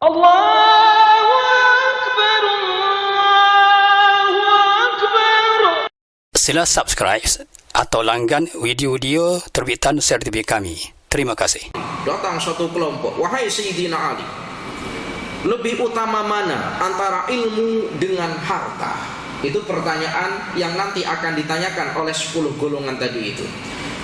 Allahu Akbar, Allahu Akbar. Sila subscribe atau langgan video-video terbitan sertifikat kami. Terima kasih. Datang satu kelompok, wahai Sayyidina Ali, lebih utama mana antara ilmu dengan harta? Itu pertanyaan yang nanti akan ditanyakan oleh 10 golongan tadi itu.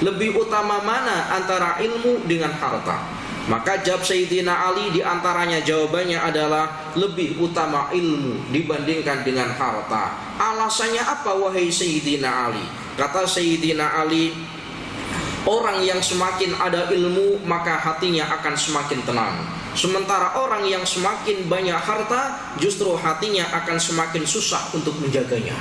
Lebih utama mana antara ilmu dengan harta? Maka jawab Sayyidina Ali, diantaranya jawabannya adalah lebih utama ilmu dibandingkan dengan harta. Alasannya apa wahai Sayyidina Ali? Kata Sayyidina Ali, orang yang semakin ada ilmu maka hatinya akan semakin tenang. Sementara orang yang semakin banyak harta justru hatinya akan semakin susah untuk menjaganya.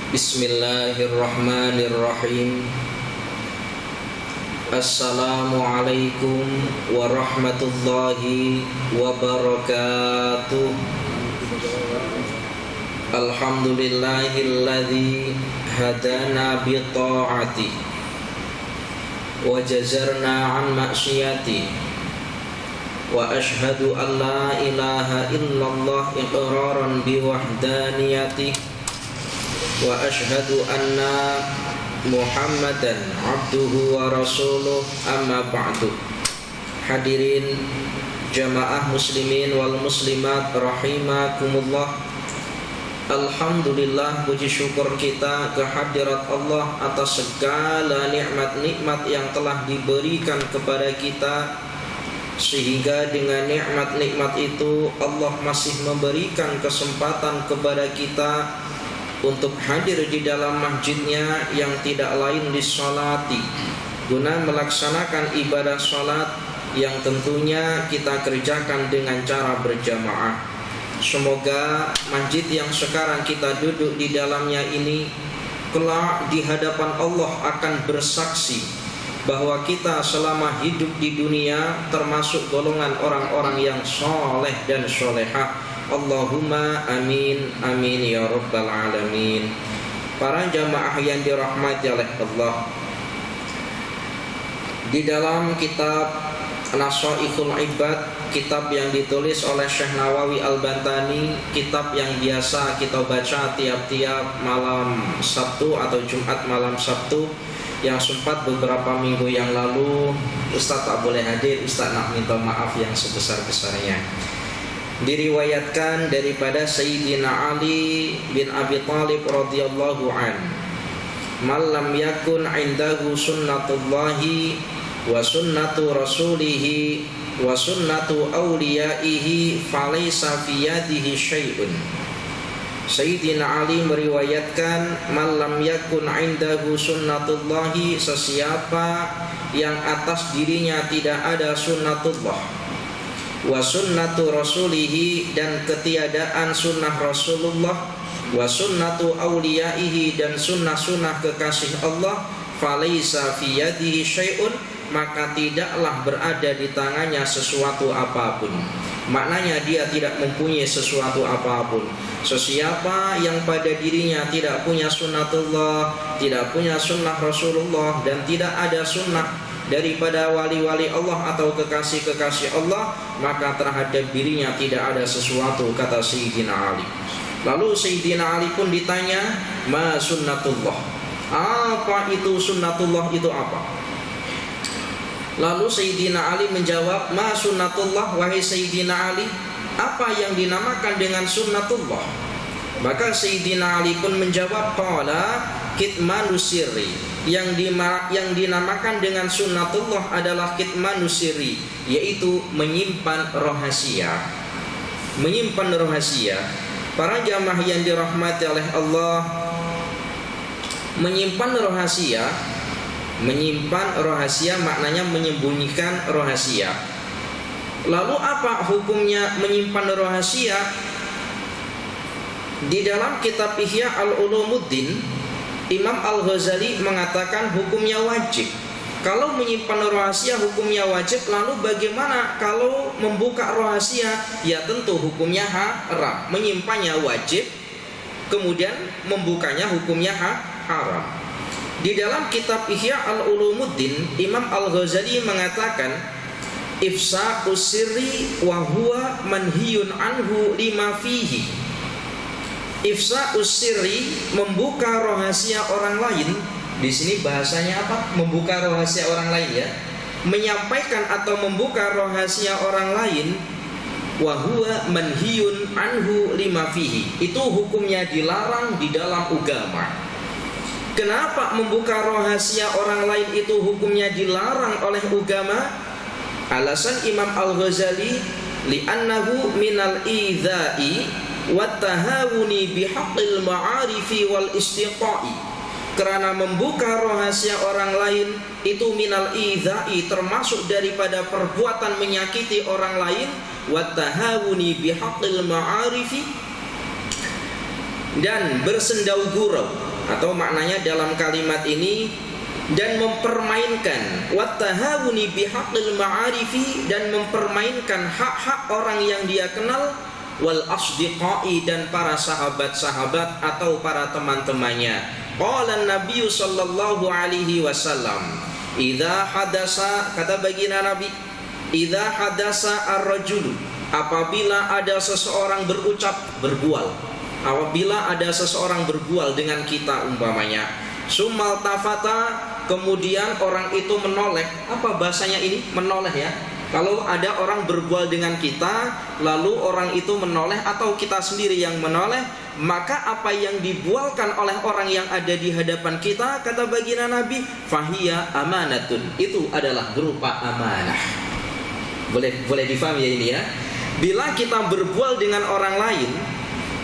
Bismillahirrahmanirrahim. Assalamualaikum warahmatullahi wabarakatuh. Alhamdulillahilladzi hadana bi ta'ati wa jazarna an ma'siyati wa ashhadu an la ilaha illallah iqraran bi wahdaniyati wa ashhadu anna Muhammadan abduhu wa rasuluh, amma ba'du. Hadirin jamaah muslimin wal muslimat rahimakumullah. Alhamdulillah, puji syukur kita kehadirat Allah atas segala nikmat-nikmat yang telah diberikan kepada kita, sehingga dengan nikmat-nikmat itu Allah masih memberikan kesempatan kepada kita untuk hadir di dalam masjidnya yang tidak lain disolati, guna melaksanakan ibadah sholat yang tentunya kita kerjakan dengan cara berjamaah. Semoga masjid yang sekarang kita duduk di dalamnya ini kelak di hadapan Allah akan bersaksi bahwa kita selama hidup di dunia termasuk golongan orang-orang yang soleh dan solehah. Allahumma amin amin ya rabbal alamin. Para jamaah yang dirahmati oleh Allah, di dalam kitab Nashaihul Ibad, kitab yang ditulis oleh Syekh Nawawi Al-Bantani, kitab yang biasa kita baca tiap-tiap malam Sabtu atau Jumat malam Sabtu, yang sempat beberapa minggu yang lalu Ustaz tak boleh hadir. Ustaz nak minta maaf yang sebesar-besarnya. Diriwayatkan daripada Sayyidina Ali bin Abi Thalib radhiyallahu an, "Man lam yakun 'indahu sunnatullahi wa sunnatu rasulihi wa sunnatu awliyaihi falaysa fi yadihi syai'un." Sayyidina Ali meriwayatkan, "Man lam yakun 'indahu sunnatullahi", sesiapa yang atas dirinya tidak ada sunnatullah, wa sunnatu rasulihi, dan ketiadaan sunnah Rasulullah, wa sunnatu awliyaihi, dan sunnah-sunnah kekasih Allah, falaysa fi yadihi syai'un, maka tidaklah berada di tangannya sesuatu apapun. Maknanya dia tidak mempunyai sesuatu apapun. Sesiapa yang pada dirinya tidak punya sunnatullah, tidak punya sunnah Rasulullah, dan tidak ada sunnah daripada wali-wali Allah atau kekasih-kekasih Allah, maka terhadap dirinya tidak ada sesuatu, kata Sayyidina Ali. Lalu Sayyidina Ali pun ditanya, ma sunnatullah, apa itu sunnatullah, itu apa? Lalu Sayyidina Ali menjawab, ma sunnatullah, wahai Sayyidina Ali, apa yang dinamakan dengan sunnatullah? Maka Sayyidina Ali pun menjawab, qala kitmanus sirri, yang dinamakan dengan sunnatullah adalah kitmanus sirri, yaitu menyimpan rahasia. Menyimpan rahasia. Para jamaah yang dirahmati oleh Allah, menyimpan rahasia maknanya menyembunyikan rahasia. Lalu apa hukumnya menyimpan rahasia? Di dalam kitab Ihya Al-Ulumuddin, Imam Al-Ghazali mengatakan hukumnya wajib. Kalau menyimpan rahasia hukumnya wajib, lalu bagaimana kalau membuka rahasia? Ya tentu hukumnya haram. Menyimpannya wajib, kemudian membukanya hukumnya haram. Di dalam kitab Ihya al-Ulumuddin, Imam Al-Ghazali mengatakan ifsa'us sirri wa huwa manhiyun anhu lima fihi. Ifsa'us sirri, membuka rahasia orang lain. Di sini bahasanya apa? Membuka rahasia orang lain ya. Menyampaikan atau membuka rahasia orang lain, wa huwa manhiyun anhu lima fihi. Itu hukumnya dilarang di dalam agama. Kenapa membuka rahasia orang lain itu hukumnya dilarang oleh agama? Alasan Imam Al-Ghazali, li'annahu minal idza'i wat tahawuni bihaqqil ma'arifi wal istiqa'i. Karena membuka rahasia orang lain itu minal idza'i, termasuk daripada perbuatan menyakiti orang lain, wat tahawuni bihaqqil ma'arifi, dan bersendau gurau, atau maknanya dalam kalimat ini, dan mempermainkan wattahawuni bihaqqil ma'arifi, dan mempermainkan hak-hak orang yang dia kenal, wal asdiqai, dan para sahabat-sahabat atau para teman-temannya. Qala Nabi sallallahu alaihi wasallam, idza hadasa, kata baginda Nabi, idza hadasa ar-rajulu, apabila ada seseorang berbual, apabila ada seseorang berbual dengan kita umpamanya, summal tafata, kemudian orang itu menoleh. Apa bahasanya ini? Menoleh ya. Kalau ada orang berbual dengan kita, lalu orang itu menoleh atau kita sendiri yang menoleh, maka apa yang dibualkan oleh orang yang ada di hadapan kita, kata baginda Nabi, fahiya amanatun, itu adalah berupa amanah. Boleh difahami ya ini ya. Bila kita berbual dengan orang lain,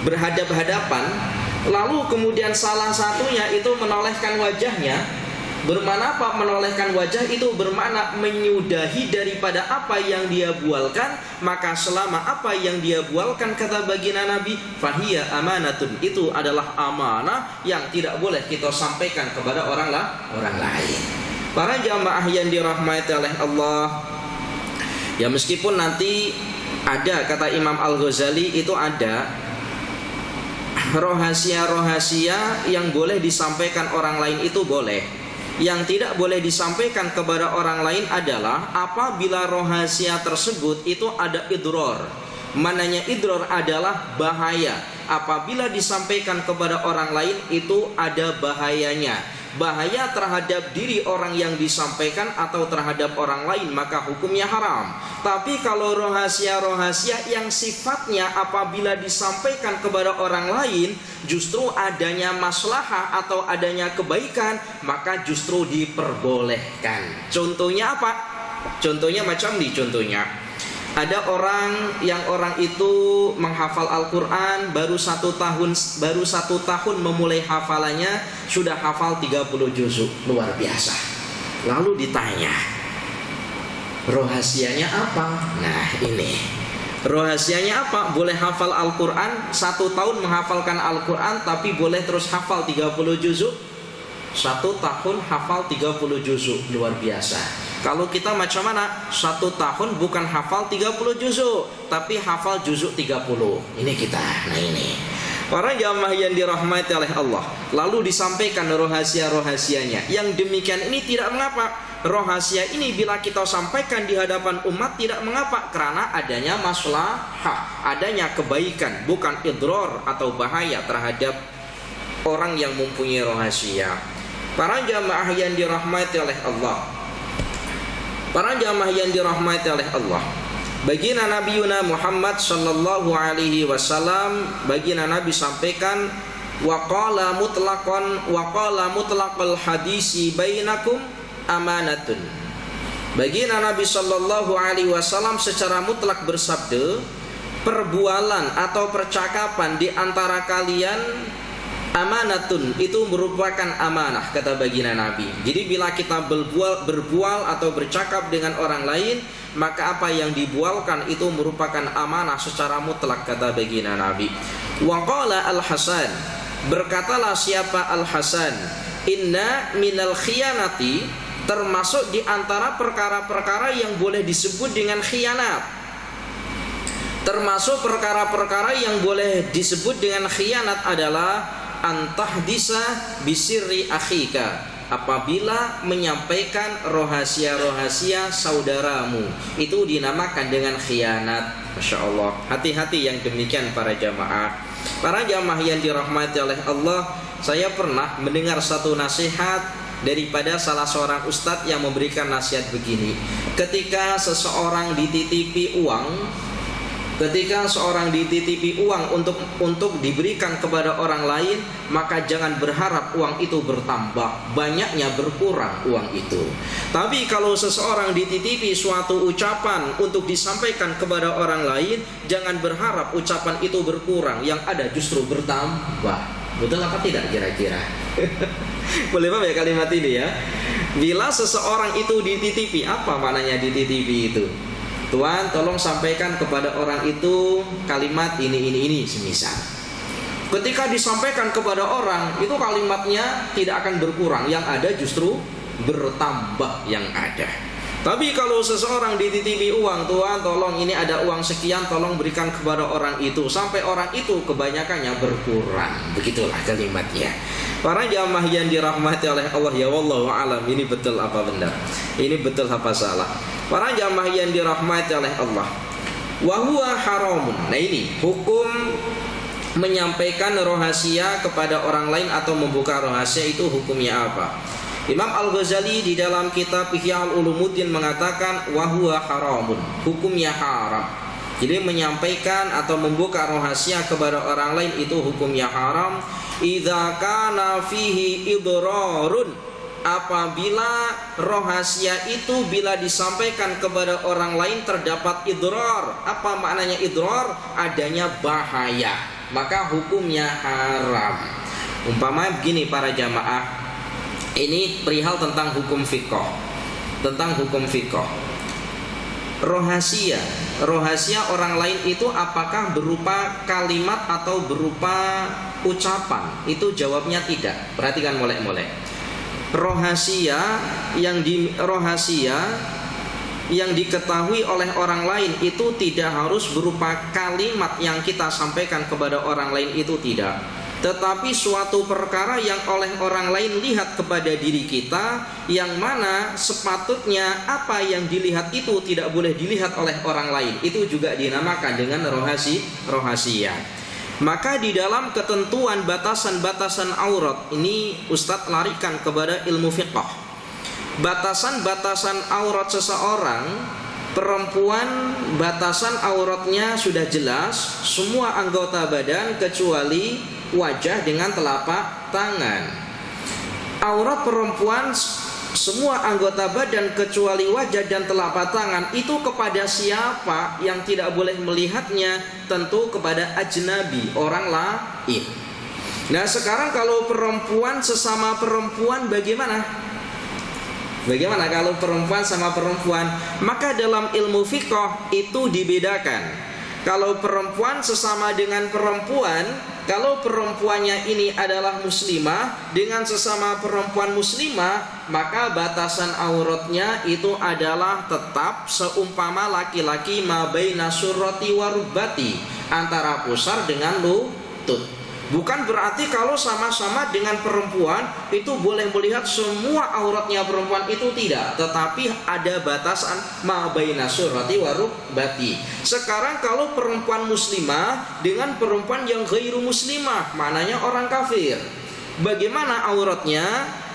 berhadap-hadapan, lalu kemudian salah satunya itu menolehkan wajahnya. Bermakna apa menolehkan wajah? Itu bermakna menyudahi daripada apa yang dia bualkan. Maka selama apa yang dia bualkan, kata baginda Nabi, fahiya amanatun, itu adalah amanah yang tidak boleh kita sampaikan kepada orang lain. Para jamaah yang dirahmati oleh Allah, ya meskipun nanti ada, kata Imam Al-Ghazali, itu ada rahasia-rahasia yang boleh disampaikan orang lain, itu boleh. Yang tidak boleh disampaikan kepada orang lain adalah apabila rahasia tersebut itu ada idror. Mananya idror adalah bahaya. Apabila disampaikan kepada orang lain itu ada bahayanya, bahaya terhadap diri orang yang disampaikan atau terhadap orang lain, maka hukumnya haram. Tapi kalau rahasia-rahasia yang sifatnya apabila disampaikan kepada orang lain justru adanya maslahah atau adanya kebaikan, maka justru diperbolehkan. Contohnya apa? Contohnya macam ini, contohnya ada orang yang orang itu menghafal Al-Quran baru satu tahun memulai hafalannya sudah hafal 30 juzuk, luar biasa. Lalu ditanya, rahasianya apa? Nah ini rahasianya apa? Boleh hafal Al-Quran, 1 tahun menghafalkan Al-Quran, tapi boleh terus hafal 30 juzuk. 1 tahun hafal 30 juzuk, luar biasa. Kalau kita macam mana? 1 tahun bukan hafal 30 juzuk, tapi hafal juzuk 30. Ini kita. Nah ini para jamaah yang dirahmati oleh Allah, lalu disampaikan rahasia-rahasianya. Yang demikian ini tidak mengapa. Rahasia ini bila kita sampaikan di hadapan umat tidak mengapa, karena adanya maslahah, adanya kebaikan, bukan idror atau bahaya terhadap orang yang mempunyai rahasia. Para jamaah yang dirahmati oleh Allah, para jamaah yang dirahmati oleh Allah, baginda Nabi Muhammad sallallahu alaihi wasallam, baginda Nabi sampaikan, wa qala mutlaqal hadisi bainakum amanatun. Baginda Nabi sallallahu alaihi wasallam secara mutlak bersabda, perbualan atau percakapan di antara kalian amanatun, itu merupakan amanah, kata baginda Nabi. Jadi bila kita berbual atau bercakap dengan orang lain, maka apa yang dibualkan itu merupakan amanah secara mutlak, kata baginda Nabi. Wa qala Al-Hasan, berkatalah siapa Al-Hasan, inna minal khiyanati, termasuk di antara perkara-perkara yang boleh disebut dengan khianat. Termasuk perkara-perkara yang boleh disebut dengan khianat adalah antahdisa bisirri akhika, apabila menyampaikan rahasia-rahasia saudaramu, itu dinamakan dengan khianat. Masya Allah, hati-hati yang demikian para jamaah. Para jamaah yang dirahmati oleh Allah, saya pernah mendengar satu nasihat daripada salah seorang ustadz yang memberikan nasihat begini. Ketika seseorang dititipi uang, untuk diberikan kepada orang lain, maka jangan berharap uang itu bertambah, banyaknya berkurang uang itu. Tapi kalau seseorang dititipi suatu ucapan untuk disampaikan kepada orang lain, jangan berharap ucapan itu berkurang, yang ada justru bertambah. Betul apa tidak kira-kira? Boleh paham ya kalimat ini ya? Bila seseorang itu dititipi, apa maknanya dititipi itu? Tuhan, tolong sampaikan kepada orang itu kalimat ini semisal. Ketika disampaikan kepada orang, itu kalimatnya tidak akan berkurang, yang ada justru bertambah yang ada. Tapi kalau seseorang dititipi uang, Tuhan tolong ini ada uang sekian, tolong berikan kepada orang itu, sampai orang itu kebanyakannya berkurang. Begitulah kalimatnya. Para jamaah yang dirahmati oleh Allah, ya wallahu alam, ini betul apa benar, ini betul apa salah. Para jamaah yang dirahmati oleh Allah, wa huwa haramun. Nah ini hukum menyampaikan rahasia kepada orang lain atau membuka rahasia, itu hukumnya apa? Imam Al-Ghazali di dalam kitab Ihya Ulumuddin mengatakan wa huwa haramun, hukumnya haram. Jadi menyampaikan atau membuka rahasia kepada orang lain itu hukumnya haram. Idza kana fihi idrarun, apabila rahasia itu bila disampaikan kepada orang lain terdapat idrar. Apa maknanya idrar? Adanya bahaya, maka hukumnya haram. Umpama begini para jamaah, ini perihal tentang hukum fiqh. Tentang hukum fiqh, rahasia orang lain itu apakah berupa kalimat atau berupa ucapan? Itu jawabnya tidak. Perhatikan molek-molek. Rahasia yang diketahui oleh orang lain itu tidak harus berupa kalimat yang kita sampaikan kepada orang lain, itu tidak. Tetapi suatu perkara yang oleh orang lain lihat kepada diri kita, yang mana sepatutnya apa yang dilihat itu tidak boleh dilihat oleh orang lain, itu juga dinamakan dengan rahasia. Maka di dalam ketentuan batasan-batasan aurat ini, Ustadz larikan kepada ilmu fiqh. Batasan-batasan aurat seseorang, perempuan batasan auratnya sudah jelas, semua anggota badan kecuali wajah dengan telapak tangan. Aurat perempuan semua anggota badan kecuali wajah dan telapak tangan, itu kepada siapa yang tidak boleh melihatnya? Tentu kepada ajnabi, orang lain. Nah sekarang kalau perempuan sesama perempuan bagaimana? Bagaimana kalau perempuan sama perempuan? Maka dalam ilmu fiqh itu dibedakan. Kalau perempuan sesama dengan perempuan, kalau perempuannya ini adalah muslimah dengan sesama perempuan muslimah, maka batasan auratnya itu adalah tetap seumpama laki-laki ma baina surrati wa rubbati, antara pusar dengan lutut. Bukan berarti kalau sama-sama dengan perempuan itu boleh melihat semua auratnya perempuan, itu tidak. Tetapi ada batasan ma baina surrati wa rubbati. Sekarang kalau perempuan muslimah dengan perempuan yang ghairu muslimah, maknanya orang kafir, bagaimana auratnya?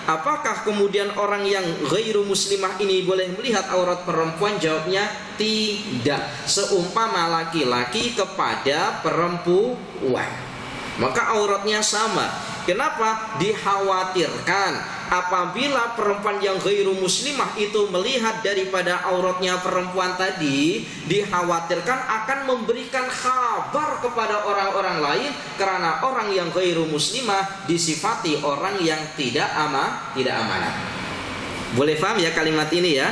Apakah kemudian orang yang ghairu muslimah ini boleh melihat aurat perempuan? Jawabnya tidak. Seumpama laki-laki kepada perempuan, maka auratnya sama. Kenapa? Dikhawatirkan apabila perempuan yang ghairu muslimah itu melihat daripada auratnya perempuan tadi, dikhawatirkan akan memberikan kabar kepada orang-orang lain, karena orang yang ghairu muslimah disifati orang yang tidak amanah. Boleh paham ya kalimat ini ya?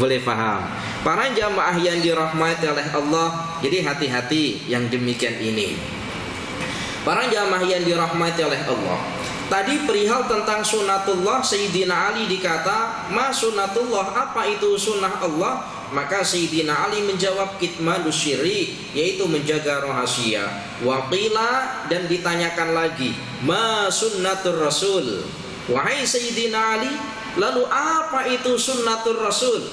Boleh paham. Para jamaah yang dirahmati oleh Allah, jadi hati-hati yang demikian ini. Para jamaah yang dirahmati oleh Allah, tadi perihal tentang sunatullah, Sayyidina Ali dikata ma sunatullah, apa itu sunnah Allah? Maka Sayyidina Ali menjawab kitmanus syirri, yaitu menjaga rahasia. Wa qila, dan ditanyakan lagi, ma sunnatur rasul. Wahai Sayyidina Ali, lalu apa itu sunnatur rasul?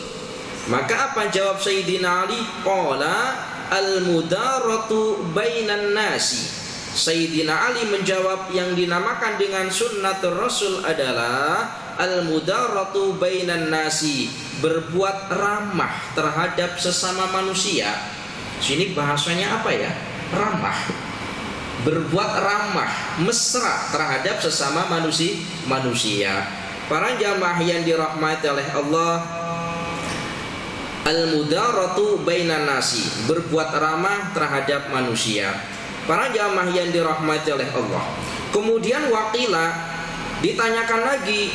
Maka apa jawab Sayyidina Ali? Qala al-mudaratu bainan nasi. Sayyidina Ali menjawab, yang dinamakan dengan sunnatur rasul adalah al-mudaratu bainan nasi, berbuat ramah terhadap sesama manusia. Sini bahasanya apa ya? Ramah. Berbuat ramah, mesra terhadap sesama manusia. Para jamaah yang dirahmati oleh Allah, al-mudaratu bainan nasi, berbuat ramah terhadap manusia. Para jamaah yang dirahmati oleh Allah. Kemudian waqila, ditanyakan lagi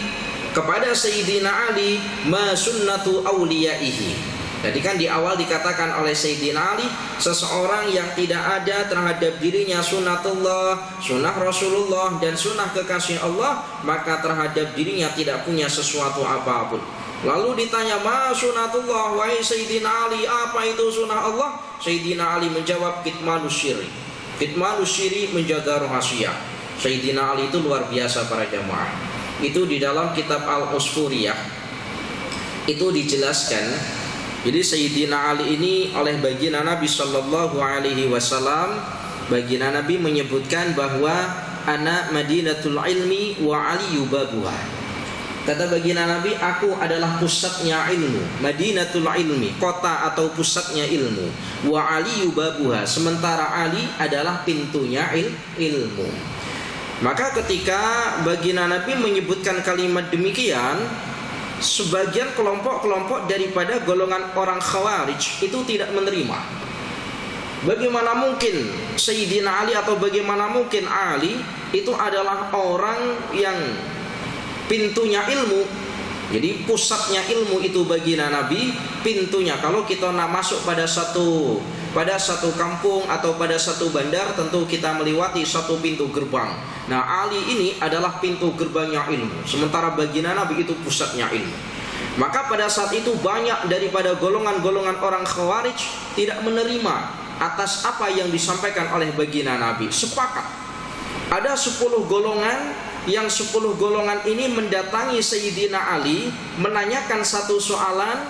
kepada Sayyidina Ali, ma sunnatu awliyaihi. Jadi kan di awal dikatakan oleh Sayyidina Ali, seseorang yang tidak ada terhadap dirinya sunnatullah, sunnah Rasulullah, dan sunnah kekasih Allah, maka terhadap dirinya tidak punya sesuatu apapun. Lalu ditanya, ma sunnatullah, wahai Sayyidina Ali, apa itu sunnah Allah? Sayyidina Ali menjawab, kitmanus syirri. Kitmanus syirri, menjaga rahasia. Sayyidina Ali itu luar biasa para jamaah. Itu di dalam kitab Al-Usfuriyah itu dijelaskan. Jadi Sayyidina Ali ini oleh baginda Nabi sallallahu alaihi wasallam, baginda Nabi menyebutkan bahwa ana madinatul ilmi wa aliyu babuha. Kata baginda Nabi, aku adalah pusatnya ilmu, madinatul ilmi, kota atau pusatnya ilmu, wa aliyu babuha, sementara Ali adalah pintunya ilmu. Maka ketika baginda Nabi menyebutkan kalimat demikian, sebagian kelompok-kelompok daripada golongan orang Khawarij itu tidak menerima. Bagaimana mungkin Sayyidina Ali atau bagaimana mungkin Ali itu adalah orang yang pintunya ilmu. Jadi pusatnya ilmu itu baginda Nabi, pintunya. Kalau kita nak masuk pada satu kampung atau pada satu bandar, tentu kita melewati satu pintu gerbang. Nah, Ali ini adalah pintu gerbangnya ilmu, sementara baginda Nabi itu pusatnya ilmu. Maka pada saat itu banyak daripada golongan-golongan orang Khawarij tidak menerima atas apa yang disampaikan oleh baginda Nabi. Sepakat ada 10 golongan, yang 10 golongan ini mendatangi Sayyidina Ali menanyakan satu soalan.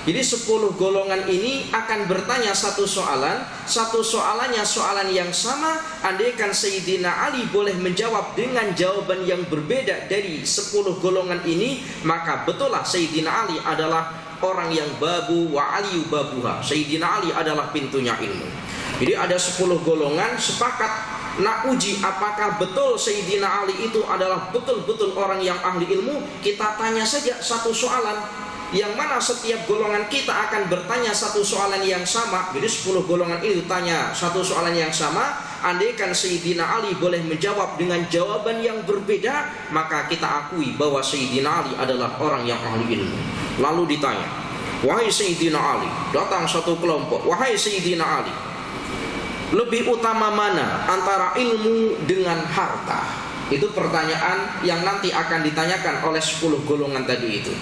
Jadi 10 golongan ini akan bertanya satu soalan. Satu soalannya soalan yang sama. Andaikan Sayyidina Ali boleh menjawab dengan jawaban yang berbeda dari 10 golongan ini, maka betullah Sayyidina Ali adalah orang yang babu wa aliyu babuha. Sayyidina Ali adalah pintunya ilmu. Jadi ada 10 golongan sepakat nak uji apakah betul Sayyidina Ali itu adalah betul-betul orang yang ahli ilmu. Kita tanya saja satu soalan, yang mana setiap golongan kita akan bertanya satu soalan yang sama. Jadi 10 golongan itu tanya satu soalan yang sama. Andaikan Sayyidina Ali boleh menjawab dengan jawaban yang berbeda, maka kita akui bahwa Sayyidina Ali adalah orang yang ahli ilmu. Lalu ditanya, wahai Sayyidina Ali, datang satu kelompok, wahai Sayyidina Ali, lebih utama mana antara ilmu dengan harta? Itu pertanyaan yang nanti akan ditanyakan oleh 10 golongan tadi itu.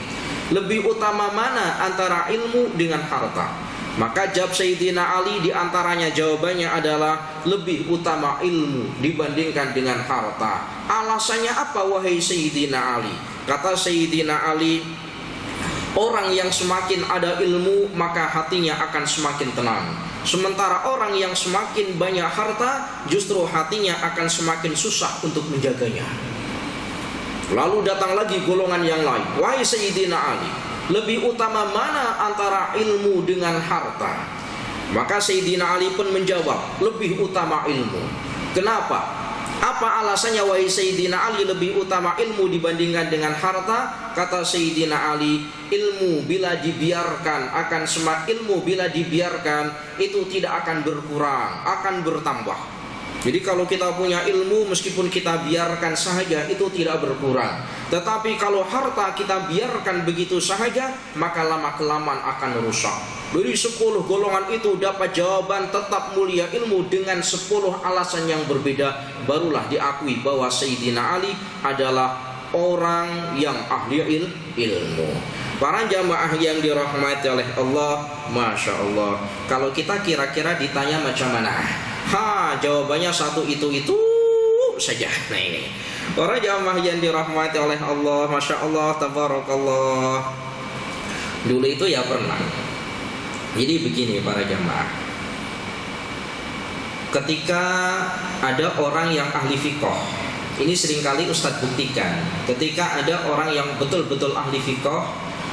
Lebih utama mana antara ilmu dengan harta? Maka jawab Sayyidina Ali, diantaranya jawabannya adalah lebih utama ilmu dibandingkan dengan harta. Alasannya apa wahai Sayyidina Ali? Kata Sayyidina Ali, orang yang semakin ada ilmu maka hatinya akan semakin tenang. Sementara orang yang semakin banyak harta, justru hatinya akan semakin susah untuk menjaganya. Lalu datang lagi golongan yang lain, wahai Sayyidina Ali, lebih utama mana antara ilmu dengan harta? Maka Sayyidina Ali pun menjawab, lebih utama ilmu. Kenapa? Apa alasannya wahai Sayyidina Ali lebih utama ilmu dibandingkan dengan harta? Kata Sayyidina Ali, ilmu bila dibiarkan ilmu bila dibiarkan itu tidak akan berkurang, akan bertambah. Jadi kalau kita punya ilmu, meskipun kita biarkan saja itu tidak berkurang. Tetapi kalau harta kita biarkan begitu saja, maka lama-kelamaan akan rusak. Dari 10 golongan itu dapat jawaban tetap mulia ilmu dengan 10 alasan yang berbeda, barulah diakui bahwa Sayyidina Ali adalah orang yang ahli ilmu. Para jamaah yang dirahmati oleh Allah, Masya Allah, kalau kita kira-kira ditanya macam mana, jawabannya satu itu saja. Nah ini para jamaah yang dirahmati oleh Allah, Masya Allah, tabarakallah. Dulu itu ya pernah. Jadi begini para jamaah, ketika ada orang yang ahli fiqh, ini seringkali Ustadz buktikan, ketika ada orang yang betul-betul ahli fiqh,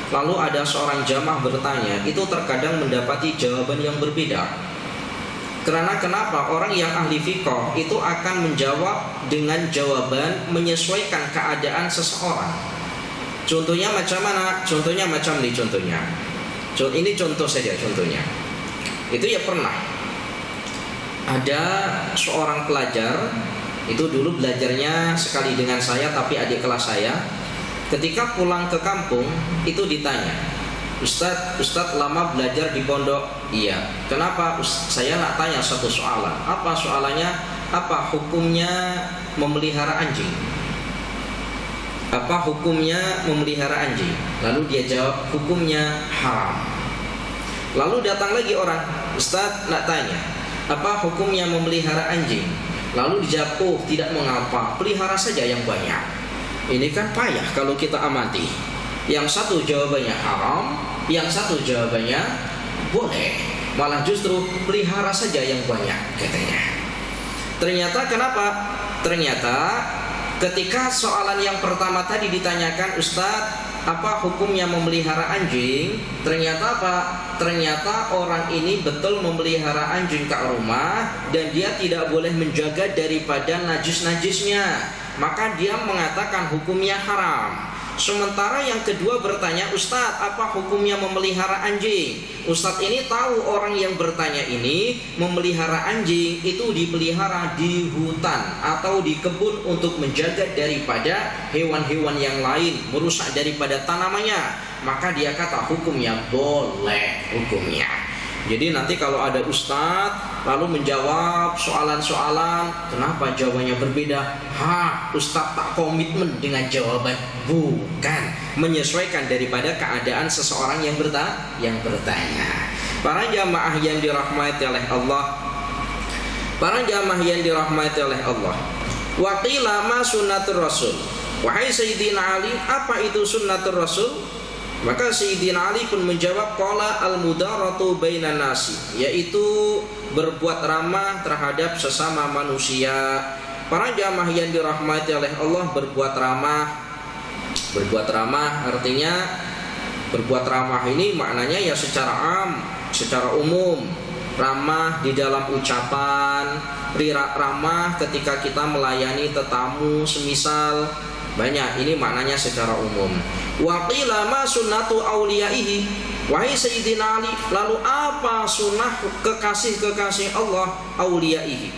lalu ada seorang jamaah bertanya, itu terkadang mendapati jawaban yang berbeda. Karena kenapa? Orang yang ahli fiqh itu akan menjawab dengan jawaban menyesuaikan keadaan seseorang. Contohnya macam mana? Contohnya macam ini contohnya. Ini contoh saja contohnya. Itu ya pernah ada seorang pelajar, itu dulu belajarnya sekali dengan saya tapi adik kelas saya. Ketika pulang ke kampung itu ditanya, Ustadz lama belajar di pondok? Iya. Kenapa? Saya nak tanya satu soalan. Apa soalannya? Apa hukumnya memelihara anjing? Apa hukumnya memelihara anjing? Lalu dia jawab, hukumnya haram. Lalu datang lagi orang, Ustadz nak tanya, apa hukumnya memelihara anjing? Lalu dijawab, oh tidak mengapa, pelihara saja yang banyak. Ini kan payah kalau kita amati. Yang satu jawabannya haram, yang satu jawabannya boleh. Malah justru pelihara saja yang banyak katanya. Ternyata kenapa? Ternyata ketika soalan yang pertama tadi ditanyakan, Ustadz, apa hukumnya memelihara anjing? Ternyata apa? Ternyata orang ini betul memelihara anjing ke rumah dan dia tidak boleh menjaga daripada najis-najisnya. Maka dia mengatakan hukumnya haram. Sementara yang kedua bertanya, Ustadz, apa hukumnya memelihara anjing? Ustadz ini tahu orang yang bertanya ini memelihara anjing itu dipelihara di hutan atau di kebun untuk menjaga daripada hewan-hewan yang lain, merusak daripada tanamannya. Maka dia kata hukumnya boleh hukumnya. Jadi nanti kalau ada ustadz lalu menjawab soalan-soalan, kenapa jawabannya berbeda? Ustadz tak komitmen dengan jawaban. Bukan, menyesuaikan daripada keadaan seseorang yang bertanya. Para jamaah yang dirahmati oleh Allah, para jamaah yang dirahmati oleh Allah. Wa qila ma sunnatur rasul. Wahai Sayyidina Ali, apa itu sunnatur rasul? Maka Sayyidina Ali pun menjawab, qala al-mudaratu bainan nasi, yaitu berbuat ramah terhadap sesama manusia. Para jamaah yang dirahmati oleh Allah, berbuat ramah. Berbuat ramah artinya, berbuat ramah ini maknanya ya secara am, secara umum. Ramah di dalam ucapan, ramah ketika kita melayani tetamu semisal. Banyak, ini maknanya secara umum. Wa qila ma sunnatu auliyaihi. Wahai Sayyidina Ali, lalu apa sunnah kekasih-kekasih Allah auliyaihi?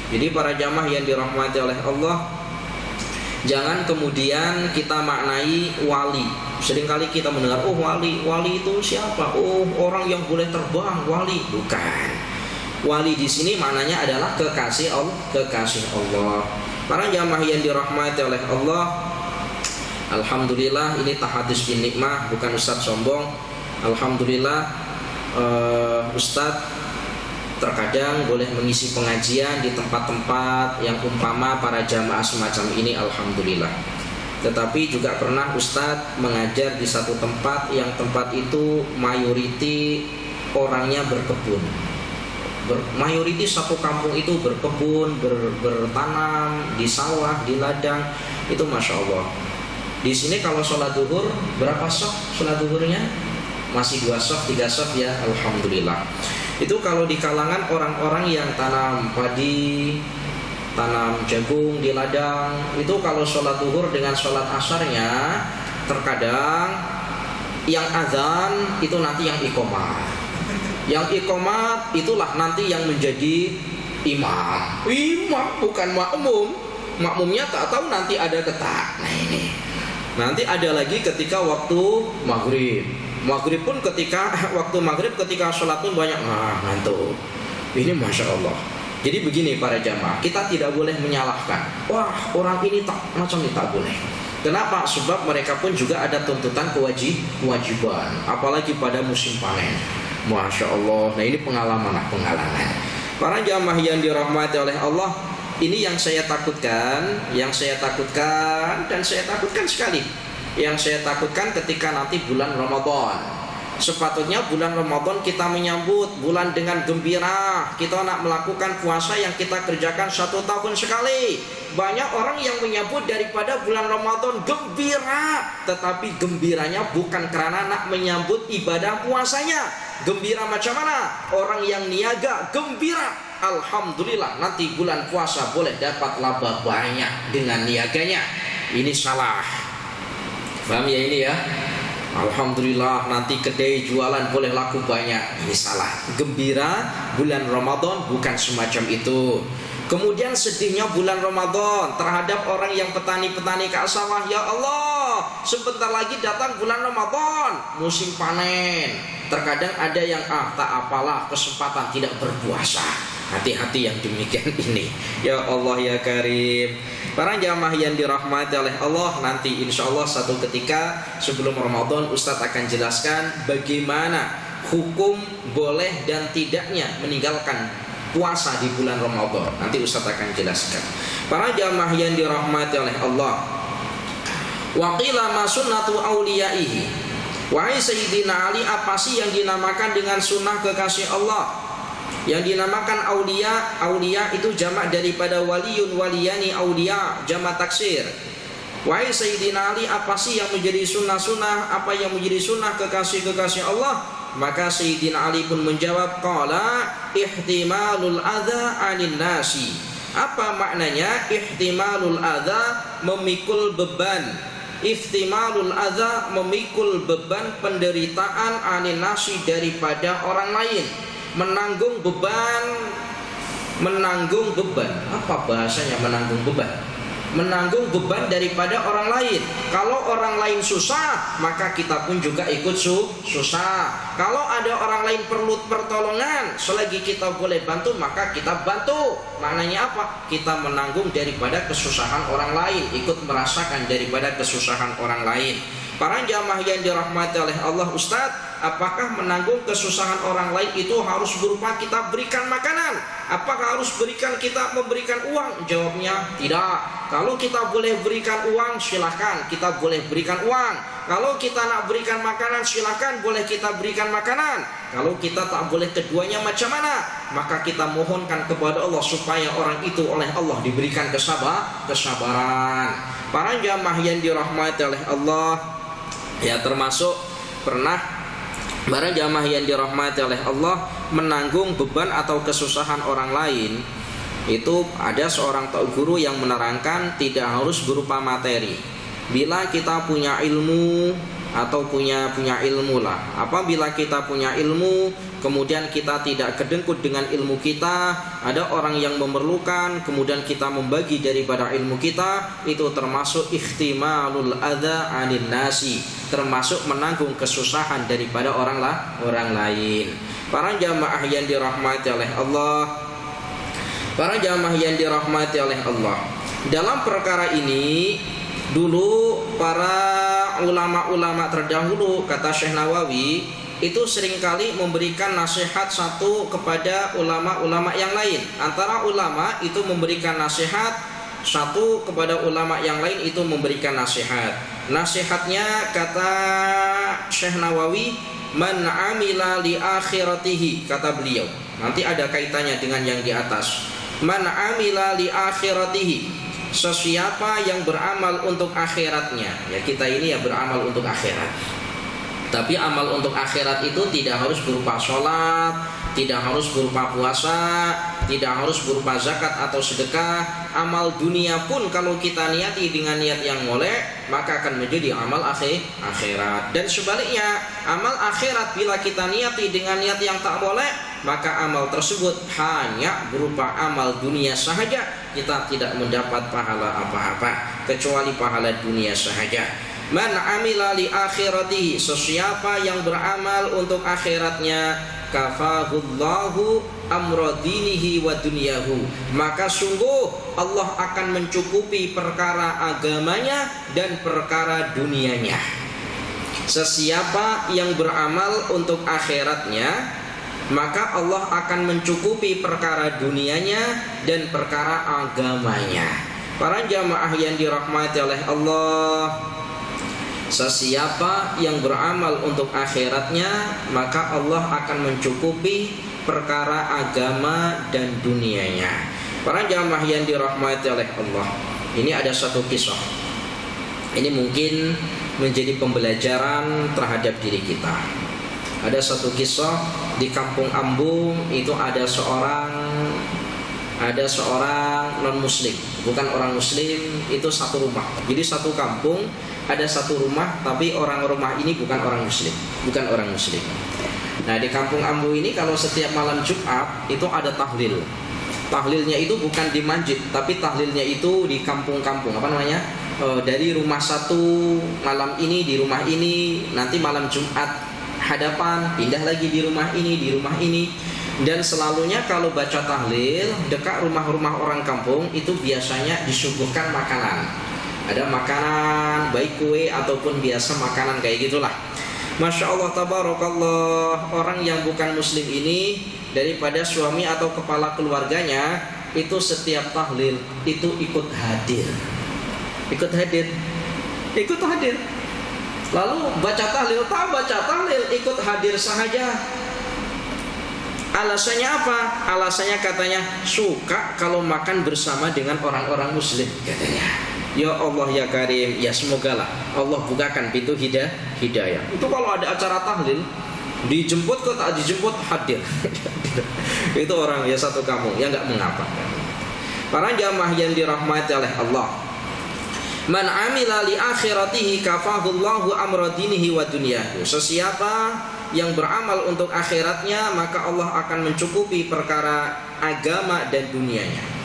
Jadi para jamaah yang dirahmati oleh Allah, jangan kemudian kita maknai wali. Seringkali kita mendengar, oh wali itu siapa? Oh orang yang boleh terbang, wali. Bukan. Wali di sini maknanya adalah kekasih Allah. Para jamaah yang dirahmati oleh Allah, alhamdulillah, ini tahadus bin nikmah, bukan Ustadz sombong. Alhamdulillah, Ustadz terkadang boleh mengisi pengajian di tempat-tempat yang umpama para jamaah semacam ini, alhamdulillah. Tetapi juga pernah Ustadz mengajar di satu tempat yang tempat itu mayoriti orangnya berkebun. Mayoritas satu kampung itu berkebun, bertanam di sawah, di ladang. Itu masya Allah. Di sini kalau sholat duhur berapa sof sholat duhurnya? Masih 2 sof, 3 sof ya, alhamdulillah. Itu kalau di kalangan orang-orang yang tanam padi, tanam jagung di ladang, itu kalau sholat duhur dengan sholat asarnya, terkadang yang azan itu nanti yang iqomah. Yang iqomat itulah nanti yang menjadi imam. Imam bukan makmum. Makmumnya tak tahu nanti ada ketak. Nah ini. Nanti ada lagi ketika waktu maghrib. Maghrib pun ketika waktu maghrib ketika sholat pun banyak ngantuk. Ini masya Allah. Jadi begini para jamaah, kita tidak boleh menyalahkan. Wah orang ini tak macam ini tak boleh. Kenapa? Sebab mereka pun juga ada tuntutan kewajiban, apalagi pada musim panen. Masya Allah. Nah, ini pengalaman. Para jamaah yang dirahmati oleh Allah, ini yang saya takutkan, dan saya takutkan sekali. Yang saya takutkan ketika nanti bulan Ramadan. Sepatutnya bulan Ramadan kita menyambut bulan dengan gembira. Kita nak melakukan puasa yang kita kerjakan 1 tahun sekali. Banyak orang yang menyambut daripada bulan Ramadan gembira, tetapi gembiranya bukan karena nak menyambut ibadah puasanya. Gembira macam mana? Orang yang niaga gembira, alhamdulillah nanti bulan puasa boleh dapat laba banyak dengan niaganya. Ini salah. Paham ya ini ya? Alhamdulillah nanti kedai jualan boleh laku banyak. Ini salah. Gembira bulan Ramadan bukan semacam itu. Kemudian sedihnya bulan Ramadan terhadap orang yang petani-petani ke sawah. Ya Allah, sebentar lagi datang bulan Ramadan, musim panen. Terkadang ada yang tak apalah, kesempatan tidak berpuasa. Hati-hati yang demikian ini. Ya Allah ya Karim. Para jamaah yang dirahmati oleh Allah, nanti insya Allah satu ketika sebelum Ramadan Ustadz akan jelaskan bagaimana hukum boleh dan tidaknya meninggalkan puasa di bulan Ramadan. Nanti Ustadz akan jelaskan. Para jamaah yang dirahmati oleh Allah, wa qila ma sunnatu auliyaihi. Wahai Sayyidina Ali, apa sih yang dinamakan dengan sunnah kekasih Allah? Yang dinamakan aulia itu jamak daripada waliyun, waliyani, aulia, jamak taksir. Wahai Sayyidina Ali, apa sih yang menjadi sunnah-sunnah? Apa yang menjadi sunnah kekasih-kekasih Allah? Maka Sayyidina Ali pun menjawab, qala ihtimalul adza 'anil nasi. Apa maknanya ihtimalul adza? Memikul beban. Ihtimalul adza, memikul beban penderitaan 'anil nasi, daripada orang lain. Menanggung beban. Apa bahasanya menanggung beban? Menanggung beban daripada orang lain. Kalau orang lain susah, maka kita pun juga ikut susah. Kalau ada orang lain perlu pertolongan, selagi kita boleh bantu, maka kita bantu. Maknanya apa? Kita menanggung daripada kesusahan orang lain, ikut merasakan daripada kesusahan orang lain. Para jamaah yang dirahmati oleh Allah, Ustadz, apakah menanggung kesusahan orang lain itu harus berupa kita berikan makanan? Apakah harus kita memberikan uang? Jawabnya tidak. Kalau kita boleh berikan uang, silahkan kita boleh berikan uang. Kalau kita nak berikan makanan, silahkan boleh kita berikan makanan. Kalau kita tak boleh keduanya, macam mana? Maka kita mohonkan kepada Allah supaya orang itu oleh Allah diberikan kesabaran. Para jamaah yang dirahmati oleh Allah, ya termasuk pernah para jamaah yang dirahmati oleh Allah menanggung beban atau kesusahan orang lain. Itu ada seorang guru yang menerangkan tidak harus berupa materi. Bila kita punya ilmu atau punya ilmu lah. Apabila kita punya ilmu, kemudian kita tidak kedengkut dengan ilmu kita, ada orang yang memerlukan, kemudian kita membagi daripada ilmu kita, itu termasuk ihtimalul adza 'anil nasi, termasuk menanggung kesusahan daripada orang lain. Para jamaah yang dirahmati oleh Allah, dalam perkara ini dulu para ulama-ulama terdahulu, kata Syekh Nawawi, itu seringkali memberikan nasihat satu kepada ulama-ulama yang lain. Antara ulama itu memberikan nasihat, satu kepada ulama yang lain itu memberikan nasihat. Nasihatnya, kata Syekh Nawawi, man amila li akhiratihi, kata beliau. Nanti ada kaitannya dengan yang di atas. Man amila li akhiratihi, sesiapa yang beramal untuk akhiratnya. Ya, kita ini ya beramal untuk akhirat. Tapi amal untuk akhirat itu tidak harus berupa sholat, tidak harus berupa puasa, tidak harus berupa zakat atau sedekah. Amal dunia pun kalau kita niati dengan niat yang molek, maka akan menjadi amal akhirat. Dan sebaliknya, amal akhirat bila kita niati dengan niat yang tak molek, maka amal tersebut hanya berupa amal dunia sahaja. Kita tidak mendapat pahala apa-apa kecuali pahala dunia sahaja. Man amila li akhiratihi, sesiapa yang beramal untuk akhiratnya, kafahullahu amra dinihi wa dunyahu, maka sungguh Allah akan mencukupi perkara agamanya dan perkara dunianya. Sesiapa yang beramal untuk akhiratnya, maka Allah akan mencukupi perkara dunianya dan perkara agamanya. Para jamaah yang dirahmati oleh Allah, sesiapa yang beramal untuk akhiratnya, maka Allah akan mencukupi perkara agama dan dunianya. Para jamaah yang dirahmati oleh Allah, ini ada satu kisah. Ini mungkin menjadi pembelajaran terhadap diri kita. Ada satu kisah di kampung Ambung, itu ada seorang non muslim, bukan orang muslim, itu satu rumah. Jadi satu kampung ada satu rumah, tapi orang rumah ini bukan orang muslim. Nah, di kampung Ambu ini kalau setiap malam Jumat itu ada tahlil. Tahlilnya itu bukan di masjid, tapi tahlilnya itu di kampung-kampung. Dari rumah satu malam ini di rumah ini, nanti malam Jumat hadapan pindah lagi di rumah ini. Dan selalunya kalau baca tahlil dekat rumah-rumah orang kampung itu biasanya disuguhkan makanan. Ada makanan baik kue ataupun biasa makanan kayak gitulah. Masya Allah tabarakallah, orang yang bukan muslim ini daripada suami atau kepala keluarganya itu setiap tahlil itu ikut hadir. Lalu baca tahlil ikut hadir sahaja. Alasannya apa? Alasannya katanya suka kalau makan bersama dengan orang-orang muslim katanya. Ya Allah ya Karim, ya semogalah Allah bukakan pintu hidayah. Itu kalau ada acara tahlil, dijemput kok tak dijemput hadir. Itu orang ya satu kampung, ya enggak mengapa. Para jamaah yang dirahmati oleh Allah, man amila li akhiratihi kafahullahu amra dinihi wa dunyahu. Sesiapa yang beramal untuk akhiratnya, maka Allah akan mencukupi perkara agama dan dunianya.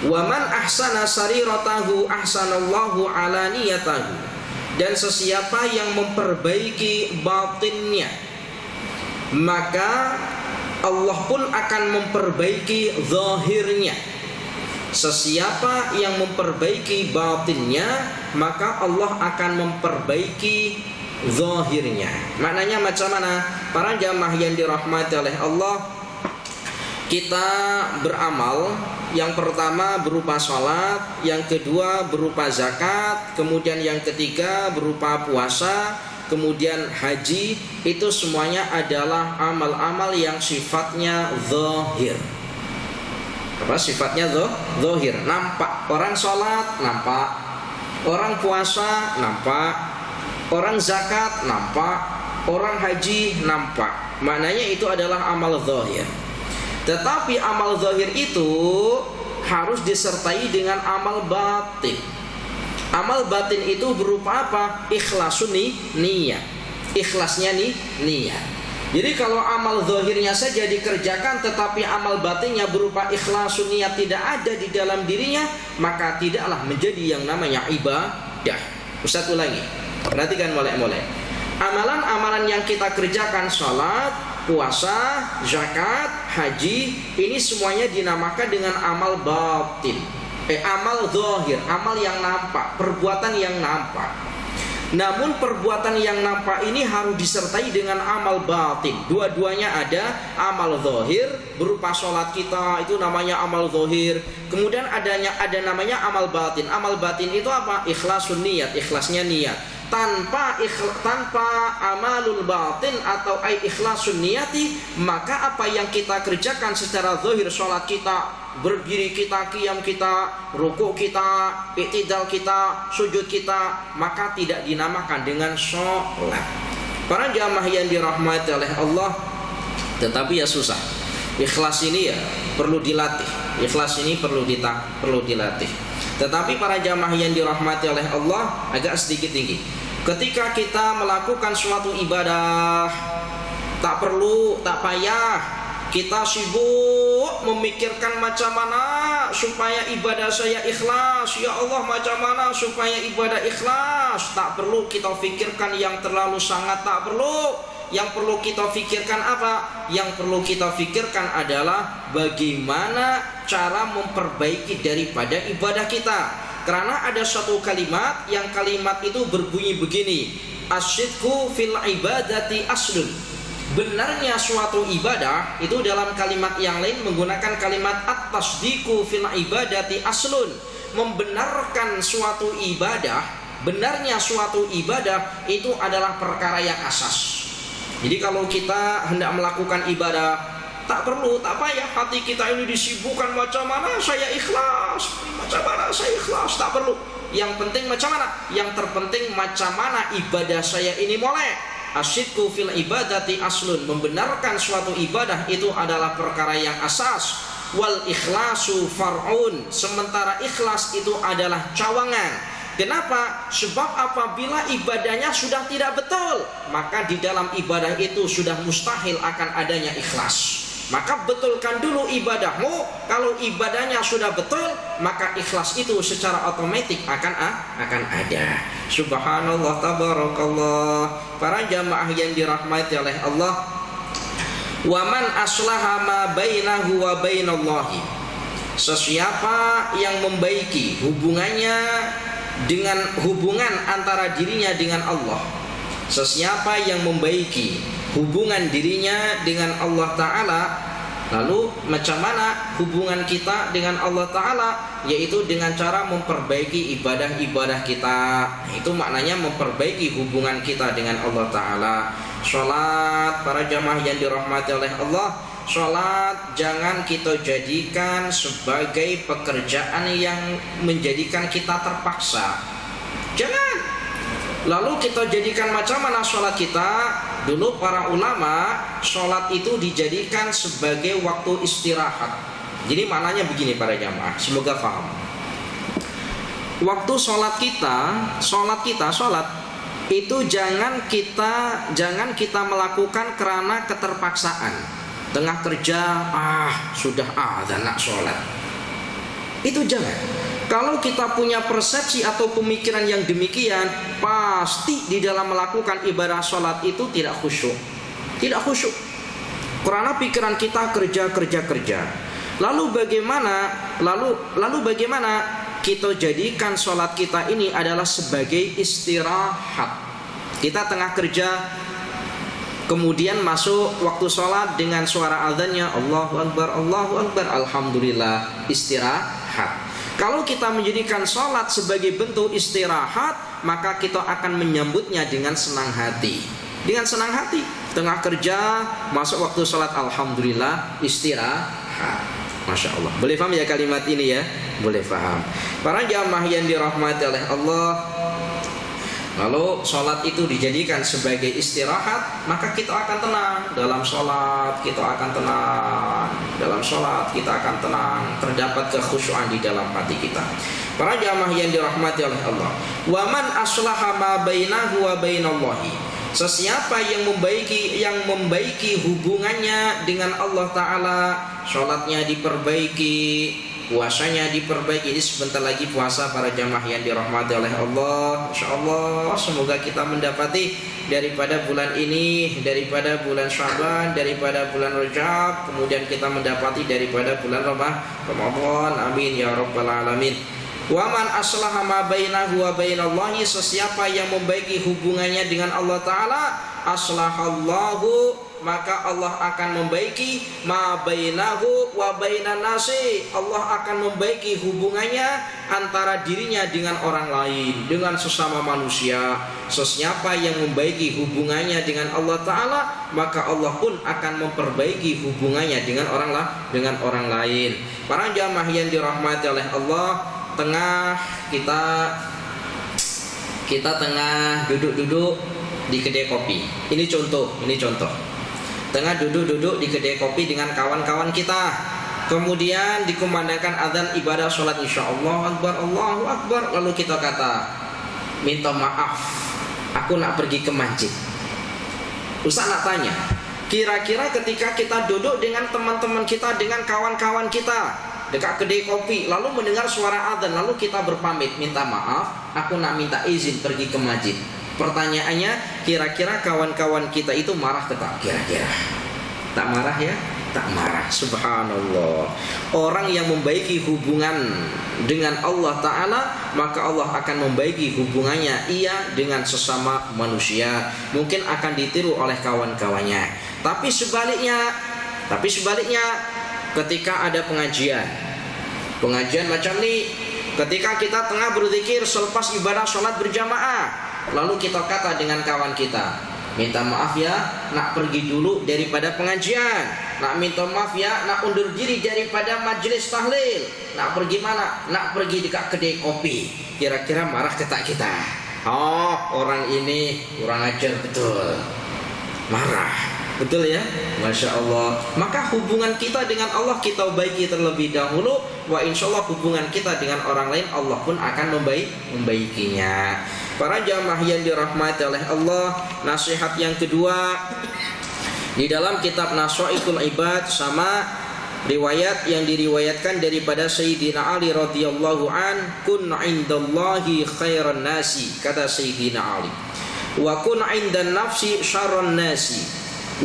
Wa man ahsana sariratahu ahsanallahu alaniyatahu. Dan sesiapa yang memperbaiki batinnya, maka Allah pun akan memperbaiki zahirnya. Sesiapa yang memperbaiki batinnya, maka Allah akan memperbaiki zahirnya. Maknanya macam mana? Para jamaah yang dirahmati oleh Allah, kita beramal, yang pertama berupa sholat, yang kedua berupa zakat, kemudian yang ketiga berupa puasa, kemudian haji. Itu semuanya adalah amal-amal yang sifatnya zahir. Apa sifatnya zahir? Nampak. Orang sholat nampak, orang puasa nampak, orang zakat nampak, orang haji nampak. Maknanya itu adalah amal zahir. Tetapi amal zahir itu harus disertai dengan amal batin. Amal batin itu berupa apa? Ikhlasun niyat. Ikhlasnya niat. Jadi kalau amal zahirnya saja dikerjakan tetapi amal batinnya berupa ikhlasun niat tidak ada di dalam dirinya, maka tidaklah menjadi yang namanya ibadah. Ustaz ulangi. Perhatikan mulai. Amalan-amalan yang kita kerjakan, salat, puasa, zakat, haji, ini semuanya dinamakan dengan amal batin. Amal zahir, amal yang nampak, perbuatan yang nampak. Namun perbuatan yang nampak ini harus disertai dengan amal batin. Dua-duanya ada. Amal zahir berupa sholat kita, itu namanya amal zahir. Kemudian ada namanya amal batin. Amal batin itu apa? Ikhlasun niat, ikhlasnya niat. Tanpa amalul batin atau ikhlasun niyati, maka apa yang kita kerjakan secara zahir, sholat kita, berdiri kita, qiyam kita, rukuk kita, i'tidal kita, sujud kita, maka tidak dinamakan dengan sholat. Para jamaah yang dirahmati oleh Allah, tetapi ya susah. Ikhlas ini ya perlu dilatih. Tetapi para jamaah yang dirahmati oleh Allah, agak sedikit tinggi. Ketika kita melakukan suatu ibadah, tak payah kita sibuk memikirkan macam mana supaya ibadah saya ikhlas. Ya Allah, macam mana supaya ibadah ikhlas. Tak perlu kita pikirkan yang terlalu sangat, tak perlu. Yang perlu kita pikirkan apa? Yang perlu kita pikirkan adalah bagaimana cara memperbaiki daripada ibadah kita. Karena ada satu kalimat, yang kalimat itu berbunyi begini: asyidku fil ibadati aslun. Benarnya suatu ibadah itu dalam kalimat yang lain menggunakan kalimat at-tasdiqu fil ibadati aslun. Membenarkan suatu ibadah, benarnya suatu ibadah itu adalah perkara yang asas. Jadi kalau kita hendak melakukan ibadah, tak perlu, tak payah hati kita ini disibukkan macam mana saya ikhlas, macam mana saya ikhlas, tak perlu. Yang penting macam mana? Yang terpenting macam mana ibadah saya ini mulai. Asyidku fil ibadati aslun. Membenarkan suatu ibadah itu adalah perkara yang asas. Wal ikhlasu far'un. Sementara ikhlas itu adalah cawangan. Kenapa? Sebab apabila ibadahnya sudah tidak betul, maka di dalam ibadah itu sudah mustahil akan adanya ikhlas. Maka betulkan dulu ibadahmu. Kalau ibadahnya sudah betul, maka ikhlas itu secara otomatis akan ada. Subhanallah, tabarakallah. Para jamaah yang dirahmati oleh Allah, wa man aslaha ma bainahu wa bainallahi. Sesiapa yang membaiki hubungannya dengan hubungan antara dirinya dengan Allah, sesiapa yang membaiki hubungan dirinya dengan Allah Ta'ala, lalu macam mana hubungan kita dengan Allah Ta'ala? Yaitu dengan cara memperbaiki ibadah-ibadah kita. Itu maknanya memperbaiki hubungan kita dengan Allah Ta'ala. Sholat, para jamaah yang dirahmati oleh Allah, sholat jangan kita jadikan sebagai pekerjaan yang menjadikan kita terpaksa. Jangan. Lalu kita jadikan macam mana sholat kita? Dulu para ulama, sholat itu dijadikan sebagai waktu istirahat. Jadi maknanya begini para jamaah, semoga paham. Waktu sholat itu jangan kita melakukan karena keterpaksaan. Tengah kerja, sudah azan nak sholat. Itu jangan. Kalau kita punya persepsi atau pemikiran yang demikian, pasti di dalam melakukan ibadah sholat itu tidak khusyuk. Tidak khusyuk. Karena pikiran kita kerja. Lalu bagaimana kita jadikan sholat kita ini adalah sebagai istirahat. Kita tengah kerja, kemudian masuk waktu sholat dengan suara azannya Allahu Akbar, Allahu Akbar, Alhamdulillah, istirahat. Kalau kita menjadikan sholat sebagai bentuk istirahat, maka kita akan menyambutnya dengan senang hati. Dengan senang hati, tengah kerja, masuk waktu sholat, Alhamdulillah, istirahat. Masya Allah. Boleh paham ya kalimat ini ya? Boleh paham. Para jamaah yang dirahmati oleh Allah, lalu sholat itu dijadikan sebagai istirahat, maka kita akan tenang dalam sholat, kita akan tenang dalam sholat, kita akan tenang, terdapat kekhusyuan di dalam hati kita. Para jamaah yang dirahmati oleh Allah, wa man aslaha ma bainahu wa bainallahi. Sesiapa yang membaiki hubungannya dengan Allah Ta'ala, sholatnya diperbaiki, puasanya diperbaiki. Ini sebentar lagi puasa para jamaah yang dirahmati oleh Allah. InsyaAllah semoga kita mendapati daripada bulan ini, daripada bulan Sya'ban, daripada bulan Rajab, kemudian kita mendapati daripada bulan Ramadan. Amin ya rabbal alamin. Wa man aslaha ma bainahu wa bainallahi. Sesiapa yang membaiki hubungannya dengan Allah Ta'ala, aslahallahu, maka Allah akan membaiki ma bainahu wa bainan nasi. Allah akan membaiki hubungannya antara dirinya dengan orang lain, dengan sesama manusia. Sesiapa yang membaiki hubungannya dengan Allah Ta'ala, maka Allah pun akan memperbaiki hubungannya dengan orang lain. Para jamaah yang dirahmati oleh Allah, tengah kita tengah duduk-duduk di kedai kopi. Ini contoh. Tengah duduk-duduk di kedai kopi dengan kawan-kawan kita. Kemudian dikumandangkan azan ibadah sholat, insyaallah akbar, Allahu akbar. Lalu kita kata, minta maaf, aku nak pergi ke masjid. Ustaz nak tanya, kira-kira ketika kita duduk dengan teman-teman kita, dengan kawan-kawan kita dekat kedai kopi, lalu mendengar suara azan, lalu kita berpamit, minta maaf, aku nak minta izin pergi ke masjid. Pertanyaannya, kira-kira kawan-kawan kita itu marah ke tak? Kira-kira tak marah ya? Tak marah. Subhanallah. Orang yang membaiki hubungan dengan Allah Ta'ala, maka Allah akan membaiki hubungannya ia dengan sesama manusia. Mungkin akan ditiru oleh kawan-kawannya. Tapi sebaliknya, ketika ada pengajian macam ini, ketika kita tengah berzikir selepas ibadah sholat berjamaah, lalu kita kata dengan kawan kita, minta maaf ya, nak pergi dulu daripada pengajian, nak minta maaf ya, nak undur diri daripada majelis tahlil, nak pergi mana? Nak pergi dekat kedai kopi. Kira-kira marah ke tak kita? Oh, orang ini kurang ajar betul. Marah. Betul ya? Masya Allah. Maka hubungan kita dengan Allah kita baiki terlebih dahulu. Wa insya Allah hubungan kita dengan orang lain Allah pun akan membaikinya. Para jamaah yang dirahmati oleh Allah, nasihat yang kedua di dalam kitab Nasaitul Ibad sama riwayat yang diriwayatkan daripada Sayyidina Ali radhiyallahu an, kun indallahi khairan nasi, kata Sayyidina Ali, wa kun indan nafsi syarran nasi,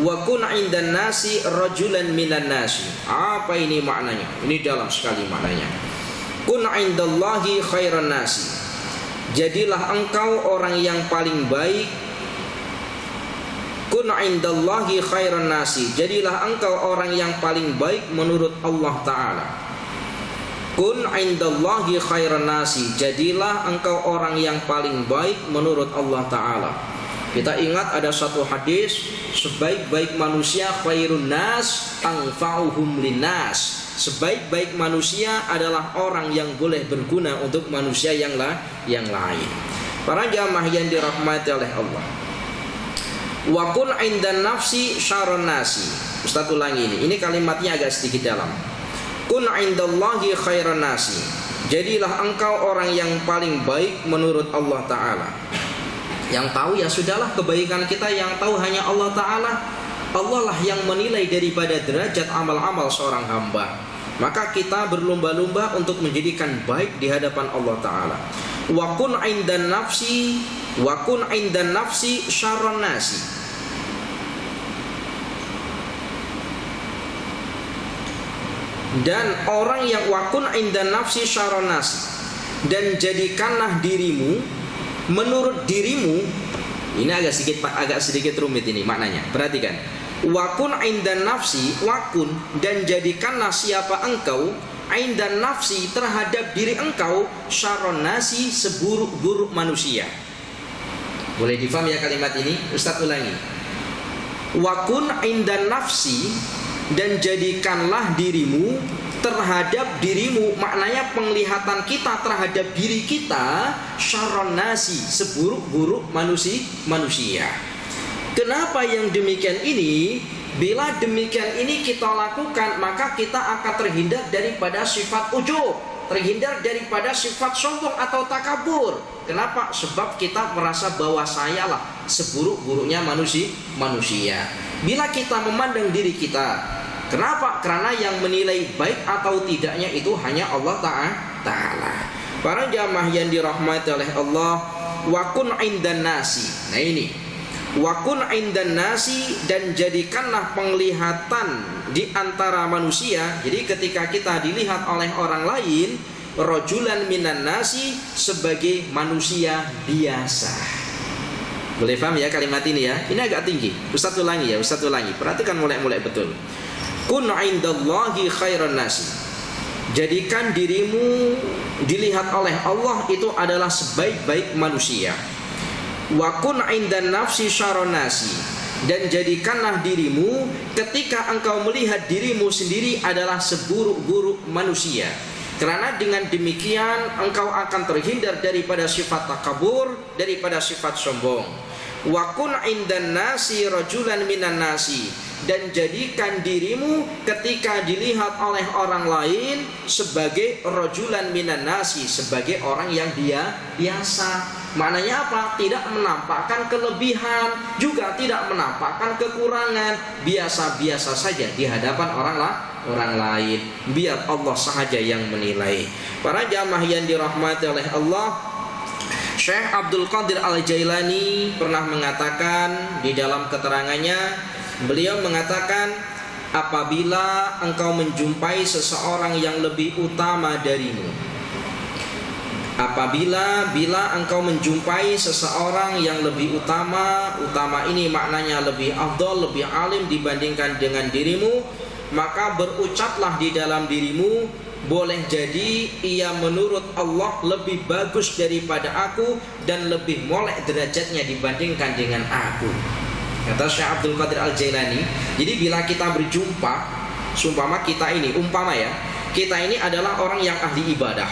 wa kun indan nasi rajulan minan nasi. Apa ini maknanya? Ini dalam sekali maknanya. Kun indallahi khairan nasi, jadilah engkau orang yang paling baik. Kun indallahi khairan nasi, jadilah engkau orang yang paling baik menurut Allah Ta'ala. Kun indallahi khairan nasi, jadilah engkau orang yang paling baik menurut Allah Ta'ala. Kita ingat ada satu hadis, sebaik-baik manusia khairun nas anfa'uhum linnas. Sebaik-baik manusia adalah orang yang boleh berguna untuk manusia yang lain. Para jamaah yang dirahmati oleh Allah. Wa kun indan nafsi syarrun nasi. Ustaz ulangi ini. Ini kalimatnya agak sedikit dalam. Kun indallahi khairan nasi, jadilah engkau orang yang paling baik menurut Allah Ta'ala. Yang tahu ya sudahlah, kebaikan kita yang tahu hanya Allah Ta'ala. Allah lah yang menilai daripada derajat amal-amal seorang hamba. Maka kita berlomba-lomba untuk menjadikan baik di hadapan Allah Ta'ala. Wa kun indan nafsi syarran nasi. Dan orang yang wa kun indan nafsi syarran nasi, dan jadikanlah dirimu menurut dirimu. Ini agak sedikit rumit ini maknanya. Perhatikan. Wakun indan nafsi, wakun, dan jadikanlah siapa engkau indan nafsi terhadap diri engkau syarron nasi, seburuk-buruk manusia. Boleh difaham ya kalimat ini? Ustaz ulangi. Wakun indan nafsi, dan jadikanlah dirimu terhadap dirimu, maknanya penglihatan kita terhadap diri kita syarron nasi, seburuk-buruk manusia. Kenapa yang demikian ini? Bila demikian ini kita lakukan, maka kita akan terhindar daripada sifat ujub, terhindar daripada sifat sombong atau takabur. Kenapa? Sebab kita merasa bahwa sayalah seburuk-buruknya manusia. Bila kita memandang diri kita, kenapa? Karena yang menilai baik atau tidaknya itu hanya Allah Ta'ala. Para jamaah yang dirahmati oleh Allah, wakun indan nasi. Nah ini, wakun indan nasi, dan jadikanlah penglihatan di antara manusia. Jadi ketika kita dilihat oleh orang lain, rajulan minan nasi, sebagai manusia biasa. Boleh paham ya kalimat ini ya? Ini agak tinggi. Ustaz ulangi ya, Ustaz ulangi. Perhatikan mulai betul. Kun indallahi khairan nasi, jadikan dirimu dilihat oleh Allah itu adalah sebaik-baik manusia. Wa kun indan nafsi syarron nasi, dan jadikanlah dirimu ketika engkau melihat dirimu sendiri adalah seburuk-buruk manusia. Karena dengan demikian engkau akan terhindar daripada sifat takabur, daripada sifat sombong. Wa kun indan nasi rajulan minan nasi, dan jadikan dirimu ketika dilihat oleh orang lain sebagai rajulan minan nasi, sebagai orang yang dia biasa. Maknanya apa? Tidak menampakkan kelebihan, juga tidak menampakkan kekurangan, biasa-biasa saja di hadapan orang lain. Biar Allah sahaja yang menilai. Para jamaah yang dirahmati oleh Allah, Syekh Abdul Qadir Al-Jailani pernah mengatakan di dalam keterangannya, beliau mengatakan, apabila engkau menjumpai seseorang yang lebih utama darimu, apabila engkau menjumpai seseorang yang lebih utama ini maknanya lebih afdal, lebih alim dibandingkan dengan dirimu, maka berucaplah di dalam dirimu, boleh jadi ia menurut Allah lebih bagus daripada aku dan lebih molek derajatnya dibandingkan dengan aku. Kata Syekh Abdul Qadir Al-Jailani, jadi bila kita berjumpa, seumpama kita ini, kita ini adalah orang yang ahli ibadah,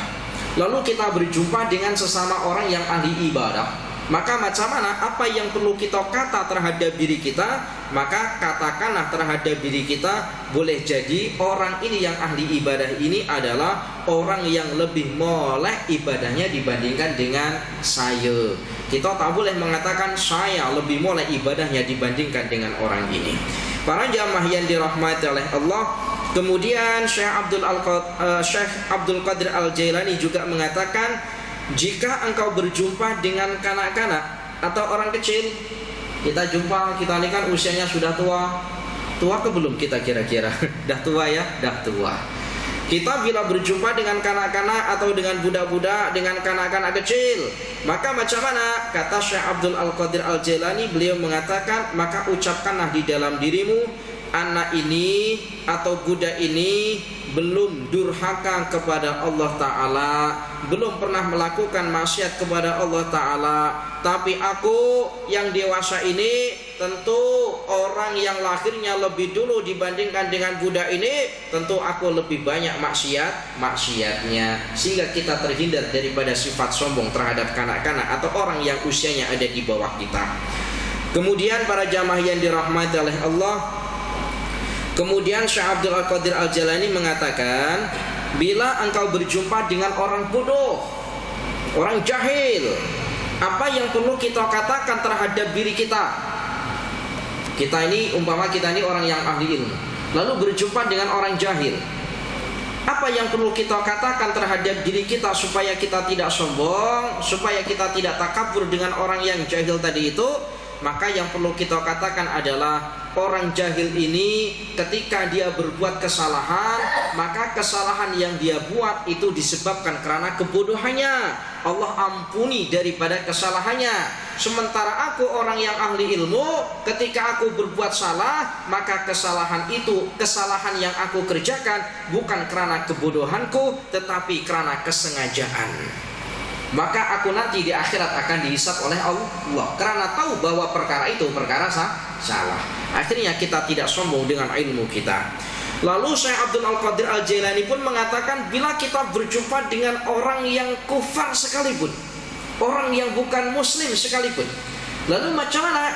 lalu kita berjumpa dengan sesama orang yang ahli ibadah, maka macam mana, apa yang perlu kita kata terhadap diri kita? Maka katakanlah terhadap diri kita, boleh jadi orang ini yang ahli ibadah ini adalah orang yang lebih molek ibadahnya dibandingkan dengan saya. Kita tak boleh mengatakan saya lebih molek ibadahnya dibandingkan dengan orang ini. Para jamaah yang dirahmati oleh Allah, kemudian Syekh Abdul Qadir Al-Jailani juga mengatakan, jika engkau berjumpa dengan kanak-kanak atau orang kecil, kita jumpa, kita ini kan usianya sudah tua ke belum kita kira-kira? Dah tua ya, dah tua. Kita bila berjumpa dengan kanak-kanak atau dengan budak-budak, dengan kanak-kanak kecil, maka macam mana? Kata Syekh Abdul Qadir Al-Jailani, beliau mengatakan, maka ucapkanlah di dalam dirimu, anak ini atau budak ini belum durhaka kepada Allah Ta'ala, belum pernah melakukan maksiat kepada Allah Ta'ala, tapi aku yang dewasa ini tentu orang yang lahirnya lebih dulu dibandingkan dengan budak ini, tentu aku lebih banyak maksiatnya, sehingga kita terhindar daripada sifat sombong terhadap kanak-kanak atau orang yang usianya ada di bawah kita. Kemudian para jamaah yang dirahmati oleh Allah, kemudian Syekh Abdul Qadir Al-Jailani mengatakan, bila engkau berjumpa dengan orang bodoh, orang jahil, apa yang perlu kita katakan terhadap diri kita? Kita ini, umpama kita ini orang yang ahli ilmu, lalu berjumpa dengan orang jahil, apa yang perlu kita katakan terhadap diri kita supaya kita tidak sombong, supaya kita tidak takabur dengan orang yang jahil tadi itu? Maka yang perlu kita katakan adalah, orang jahil ini ketika dia berbuat kesalahan, maka kesalahan yang dia buat itu disebabkan karena kebodohannya. Allah ampuni daripada kesalahannya. Sementara aku orang yang ahli ilmu, ketika aku berbuat salah, maka kesalahan itu, kesalahan yang aku kerjakan bukan karena kebodohanku, tetapi karena kesengajaan. Maka aku nanti di akhirat akan dihisab oleh Allah, karena tahu bahwa perkara itu perkara salah. Akhirnya kita tidak sombong dengan ilmu kita. Lalu Syekh Abdul Qadir Al-Jailani pun mengatakan, bila kita berjumpa dengan orang yang kufar sekalipun, orang yang bukan muslim sekalipun, lalu macam mana?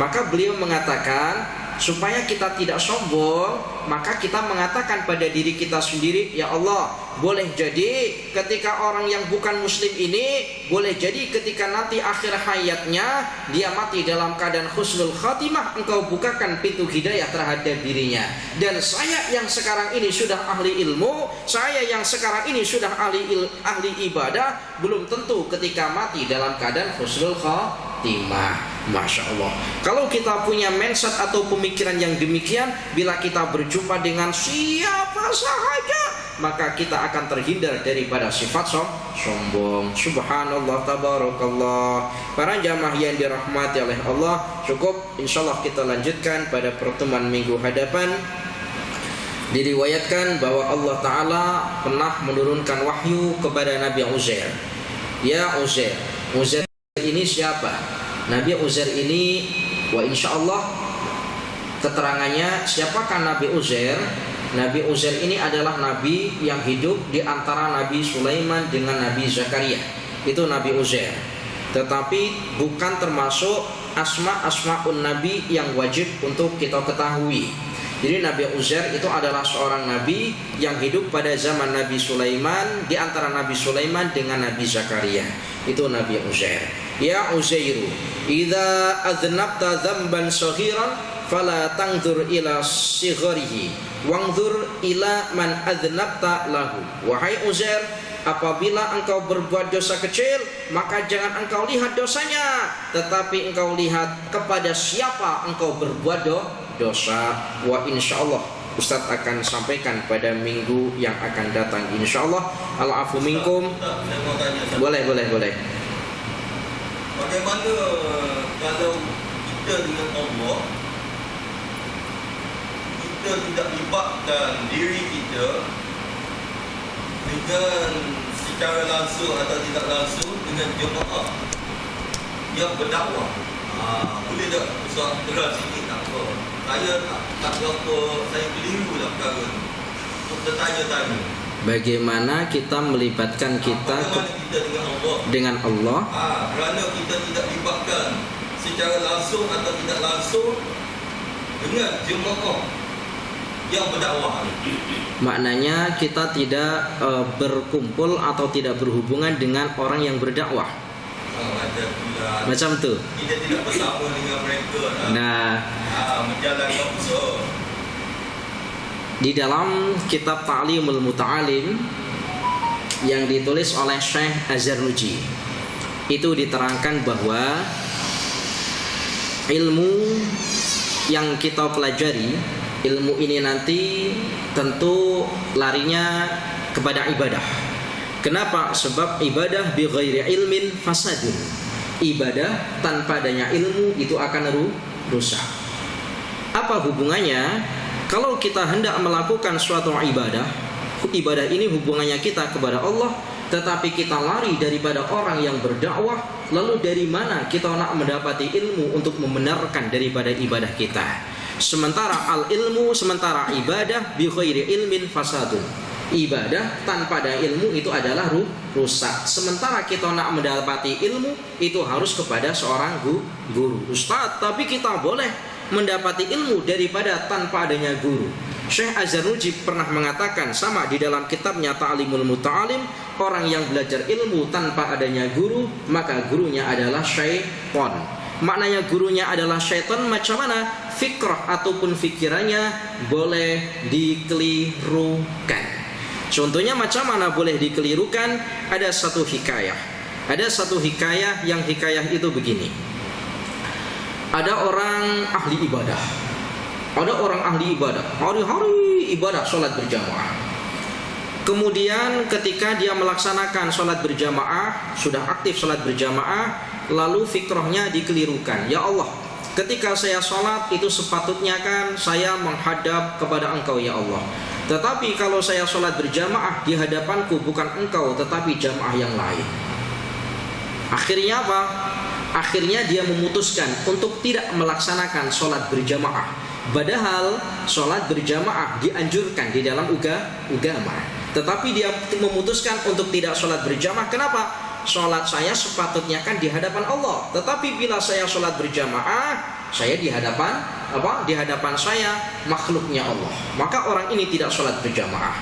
Maka beliau mengatakan, supaya kita tidak sombong, maka kita mengatakan pada diri kita sendiri, ya Allah, boleh jadi ketika orang yang bukan muslim ini, boleh jadi ketika nanti akhir hayatnya dia mati dalam keadaan husnul khatimah, engkau bukakan pintu hidayah terhadap dirinya. Dan saya yang sekarang ini sudah ahli ilmu, saya yang sekarang ini sudah ahli ibadah, belum tentu ketika mati dalam keadaan husnul khatimah. Masya Allah. Kalau kita punya mindset atau pemikiran yang demikian, bila kita berjumpa dengan siapa sahaja, maka kita akan terhindar daripada sifat sombong. Subhanallah, tabarakallah. Para jamaah yang dirahmati oleh Allah, cukup, insyaallah kita lanjutkan pada pertemuan minggu hadapan. Diriwayatkan bahwa Allah Ta'ala pernah menurunkan wahyu kepada Nabi Uzair. Ya Uzair, Uzair ini siapa? Nabi Uzair ini, wa insyaallah keterangannya, siapakah Nabi Uzair? Nabi Uzair ini adalah nabi yang hidup di antara Nabi Sulaiman dengan Nabi Zakaria. Itu Nabi Uzair. Tetapi bukan termasuk asma'un nabi yang wajib untuk kita ketahui. Jadi Nabi Uzair itu adalah seorang nabi yang hidup pada zaman Nabi Sulaiman, di antara Nabi Sulaiman dengan Nabi Zakaria. Itu Nabi Uzair. Ya Uzairu, idza adznabta dzamban saghiran fala tanzur ila sigharihi wanzur ila man adznabta lahu. Wahai Uzair, apabila engkau berbuat dosa kecil, maka jangan engkau lihat dosanya, tetapi engkau lihat kepada siapa engkau berbuat dosa. Wa insyaallah Ustaz akan sampaikan pada minggu yang akan datang insyaallah. Al-afu minkum. Boleh. Bagaimana kalau kita dengan Allah, kita tidak libatkan diri kita dengan secara langsung atau tidak langsung dengan jemaah yang berdakwah? Boleh tak Ustaz terang sikit? Tak apa, saya tak berapa, saya keliru lah perkara ni. Untuk tertanya-tanya, Bagaimana kita melibatkan kita dengan Allah? Kerana kita tidak libatkan secara langsung atau tidak langsung dengan jemaah yang berdakwah. Maknanya kita tidak berkumpul atau tidak berhubungan dengan orang yang berdakwah. Macam tu. Kita tidak bersama dengan mereka. Menjalankan usaha. Di dalam kitab Ta'limul Muta'alim yang ditulis oleh Syekh Az-Zarnuji, itu diterangkan bahwa ilmu yang kita pelajari, ilmu ini nanti tentu larinya kepada ibadah. Kenapa? Sebab ibadah bi ghairi ilmin fasadun. Ibadah tanpa adanya ilmu itu akan rusak. Apa hubungannya? Kalau kita hendak melakukan suatu ibadah, ibadah ini hubungannya kita kepada Allah, tetapi kita lari daripada orang yang berdakwah, lalu dari mana kita nak mendapati ilmu untuk membenarkan daripada ibadah kita? Sementara sementara ibadah bi ghairi ilmin fasadun. Ibadah tanpa ada ilmu itu adalah rusak. Sementara kita nak mendapati ilmu itu harus kepada seorang guru. Ustaz, tapi kita boleh mendapati ilmu daripada tanpa adanya guru. Syekh Az-Zarnuji pernah mengatakan sama di dalam kitabnya Ta'limul Muta'alim, orang yang belajar ilmu tanpa adanya guru, maka gurunya adalah syaitan. Maknanya gurunya adalah syaitan macam mana? Fikrah ataupun fikirannya boleh dikelirukan. Contohnya macam mana boleh dikelirukan? Ada satu hikayah yang hikayah itu begini. Ada orang ahli ibadah, hari-hari ibadah sholat berjamaah. Kemudian ketika dia melaksanakan sholat berjamaah, sudah aktif sholat berjamaah, lalu fikrahnya dikelirukan. Ya Allah, ketika saya sholat itu sepatutnya kan saya menghadap kepada Engkau ya Allah. Tetapi kalau saya sholat berjamaah, di hadapanku bukan Engkau tetapi jamaah yang lain. Akhirnya apa? Akhirnya dia memutuskan untuk tidak melaksanakan sholat berjamaah. Padahal sholat berjamaah dianjurkan di dalam agama. Tetapi dia memutuskan untuk tidak sholat berjamaah. Kenapa? Sholat saya sepatutnya kan di hadapan Allah. Tetapi bila saya sholat berjamaah, saya di hadapan Di hadapan saya makhluknya Allah. Maka orang ini tidak sholat berjamaah.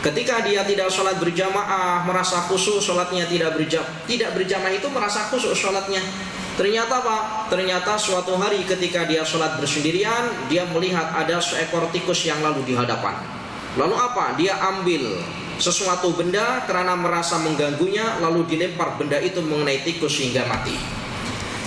Ketika dia tidak sholat berjamaah, merasa khusyuk sholatnya tidak berjamaah itu merasa khusyuk sholatnya. Ternyata apa? Ternyata suatu hari ketika dia sholat bersendirian, dia melihat ada seekor tikus yang lalu di hadapan. Lalu apa? Dia ambil sesuatu benda karena merasa mengganggunya, lalu dilempar benda itu mengenai tikus hingga mati.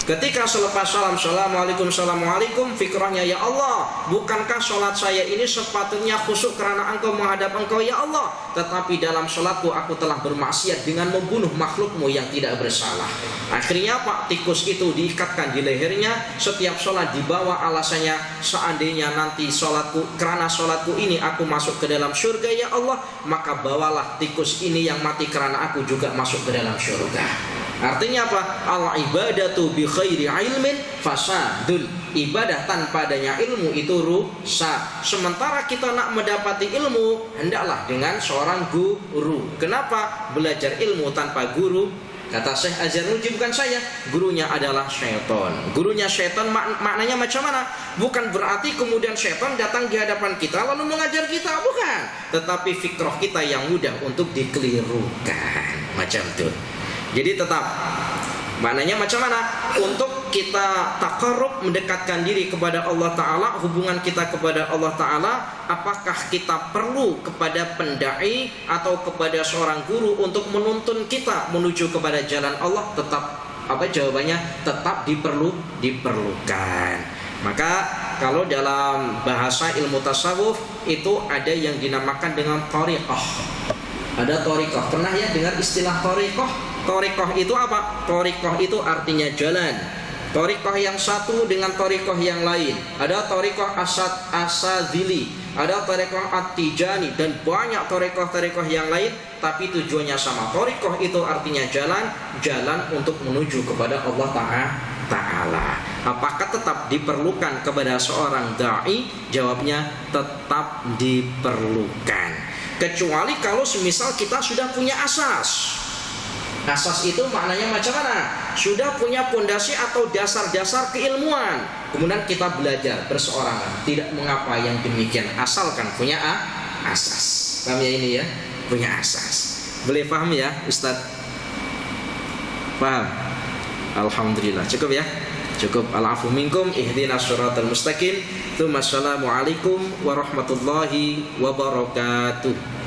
Ketika selepas salam, assalamualaikum, fikrahnya, ya Allah, bukankah sholat saya ini sepatutnya khusyuk karena Engkau menghadap Engkau ya Allah, tetapi dalam sholatku aku telah bermaksiat dengan membunuh makhlukmu yang tidak bersalah. Akhirnya Pak, tikus itu diikatkan di lehernya. Setiap sholat dibawa alasannya, seandainya nanti sholatku, karena sholatku ini aku masuk ke dalam surga ya Allah, maka bawalah tikus ini yang mati karena aku juga masuk ke dalam surga. Artinya apa? Al-ibadatu bi khairi ilmin fasadun. Ibadah tanpa adanya ilmu itu rusak. Sementara kita nak mendapati ilmu, hendaklah dengan seorang guru. Kenapa? Belajar ilmu tanpa guru, kata Syekh Az-Zarnuji, bukan saya, gurunya adalah syaitan. Gurunya syaitan maknanya macam mana? Bukan berarti kemudian syaitan datang di hadapan kita lalu mengajar kita, bukan. Tetapi fikrah kita yang mudah untuk dikelirukan. Macam itu. Jadi tetap Maknanya macam mana? Untuk kita taqarrub, mendekatkan diri kepada Allah Ta'ala, hubungan kita kepada Allah Ta'ala, apakah kita perlu kepada pendai atau kepada seorang guru untuk menuntun kita menuju kepada jalan Allah? Tetap, jawabannya? Tetap diperlukan. Maka kalau dalam bahasa ilmu tasawuf itu ada yang dinamakan dengan thariqah. Ada thariqah. Pernah ya dengar istilah thariqah? Thariqah itu apa? Thariqah itu artinya jalan. Thariqah yang satu dengan thariqah yang lain. Ada thariqah Asadzili, ada thariqah At-Tijani, dan banyak thariqah yang lain, tapi tujuannya sama. Thariqah itu artinya jalan untuk menuju kepada Allah Ta'ala. Apakah tetap diperlukan kepada seorang da'i? Jawabnya tetap diperlukan. Kecuali kalau semisal kita sudah punya asas. Asas itu maknanya macam mana? Sudah punya pondasi atau dasar-dasar keilmuan. Kemudian kita belajar berseorangan. Tidak mengapa yang demikian, asalkan punya asas. Paham ya ini ya? Punya asas. Boleh paham ya Ustaz? Paham? Alhamdulillah. Cukup ya? Cukup. Al-afu minkum, ihdinas siratal mustaqim. Assalamualaikum warahmatullahi wabarakatuh.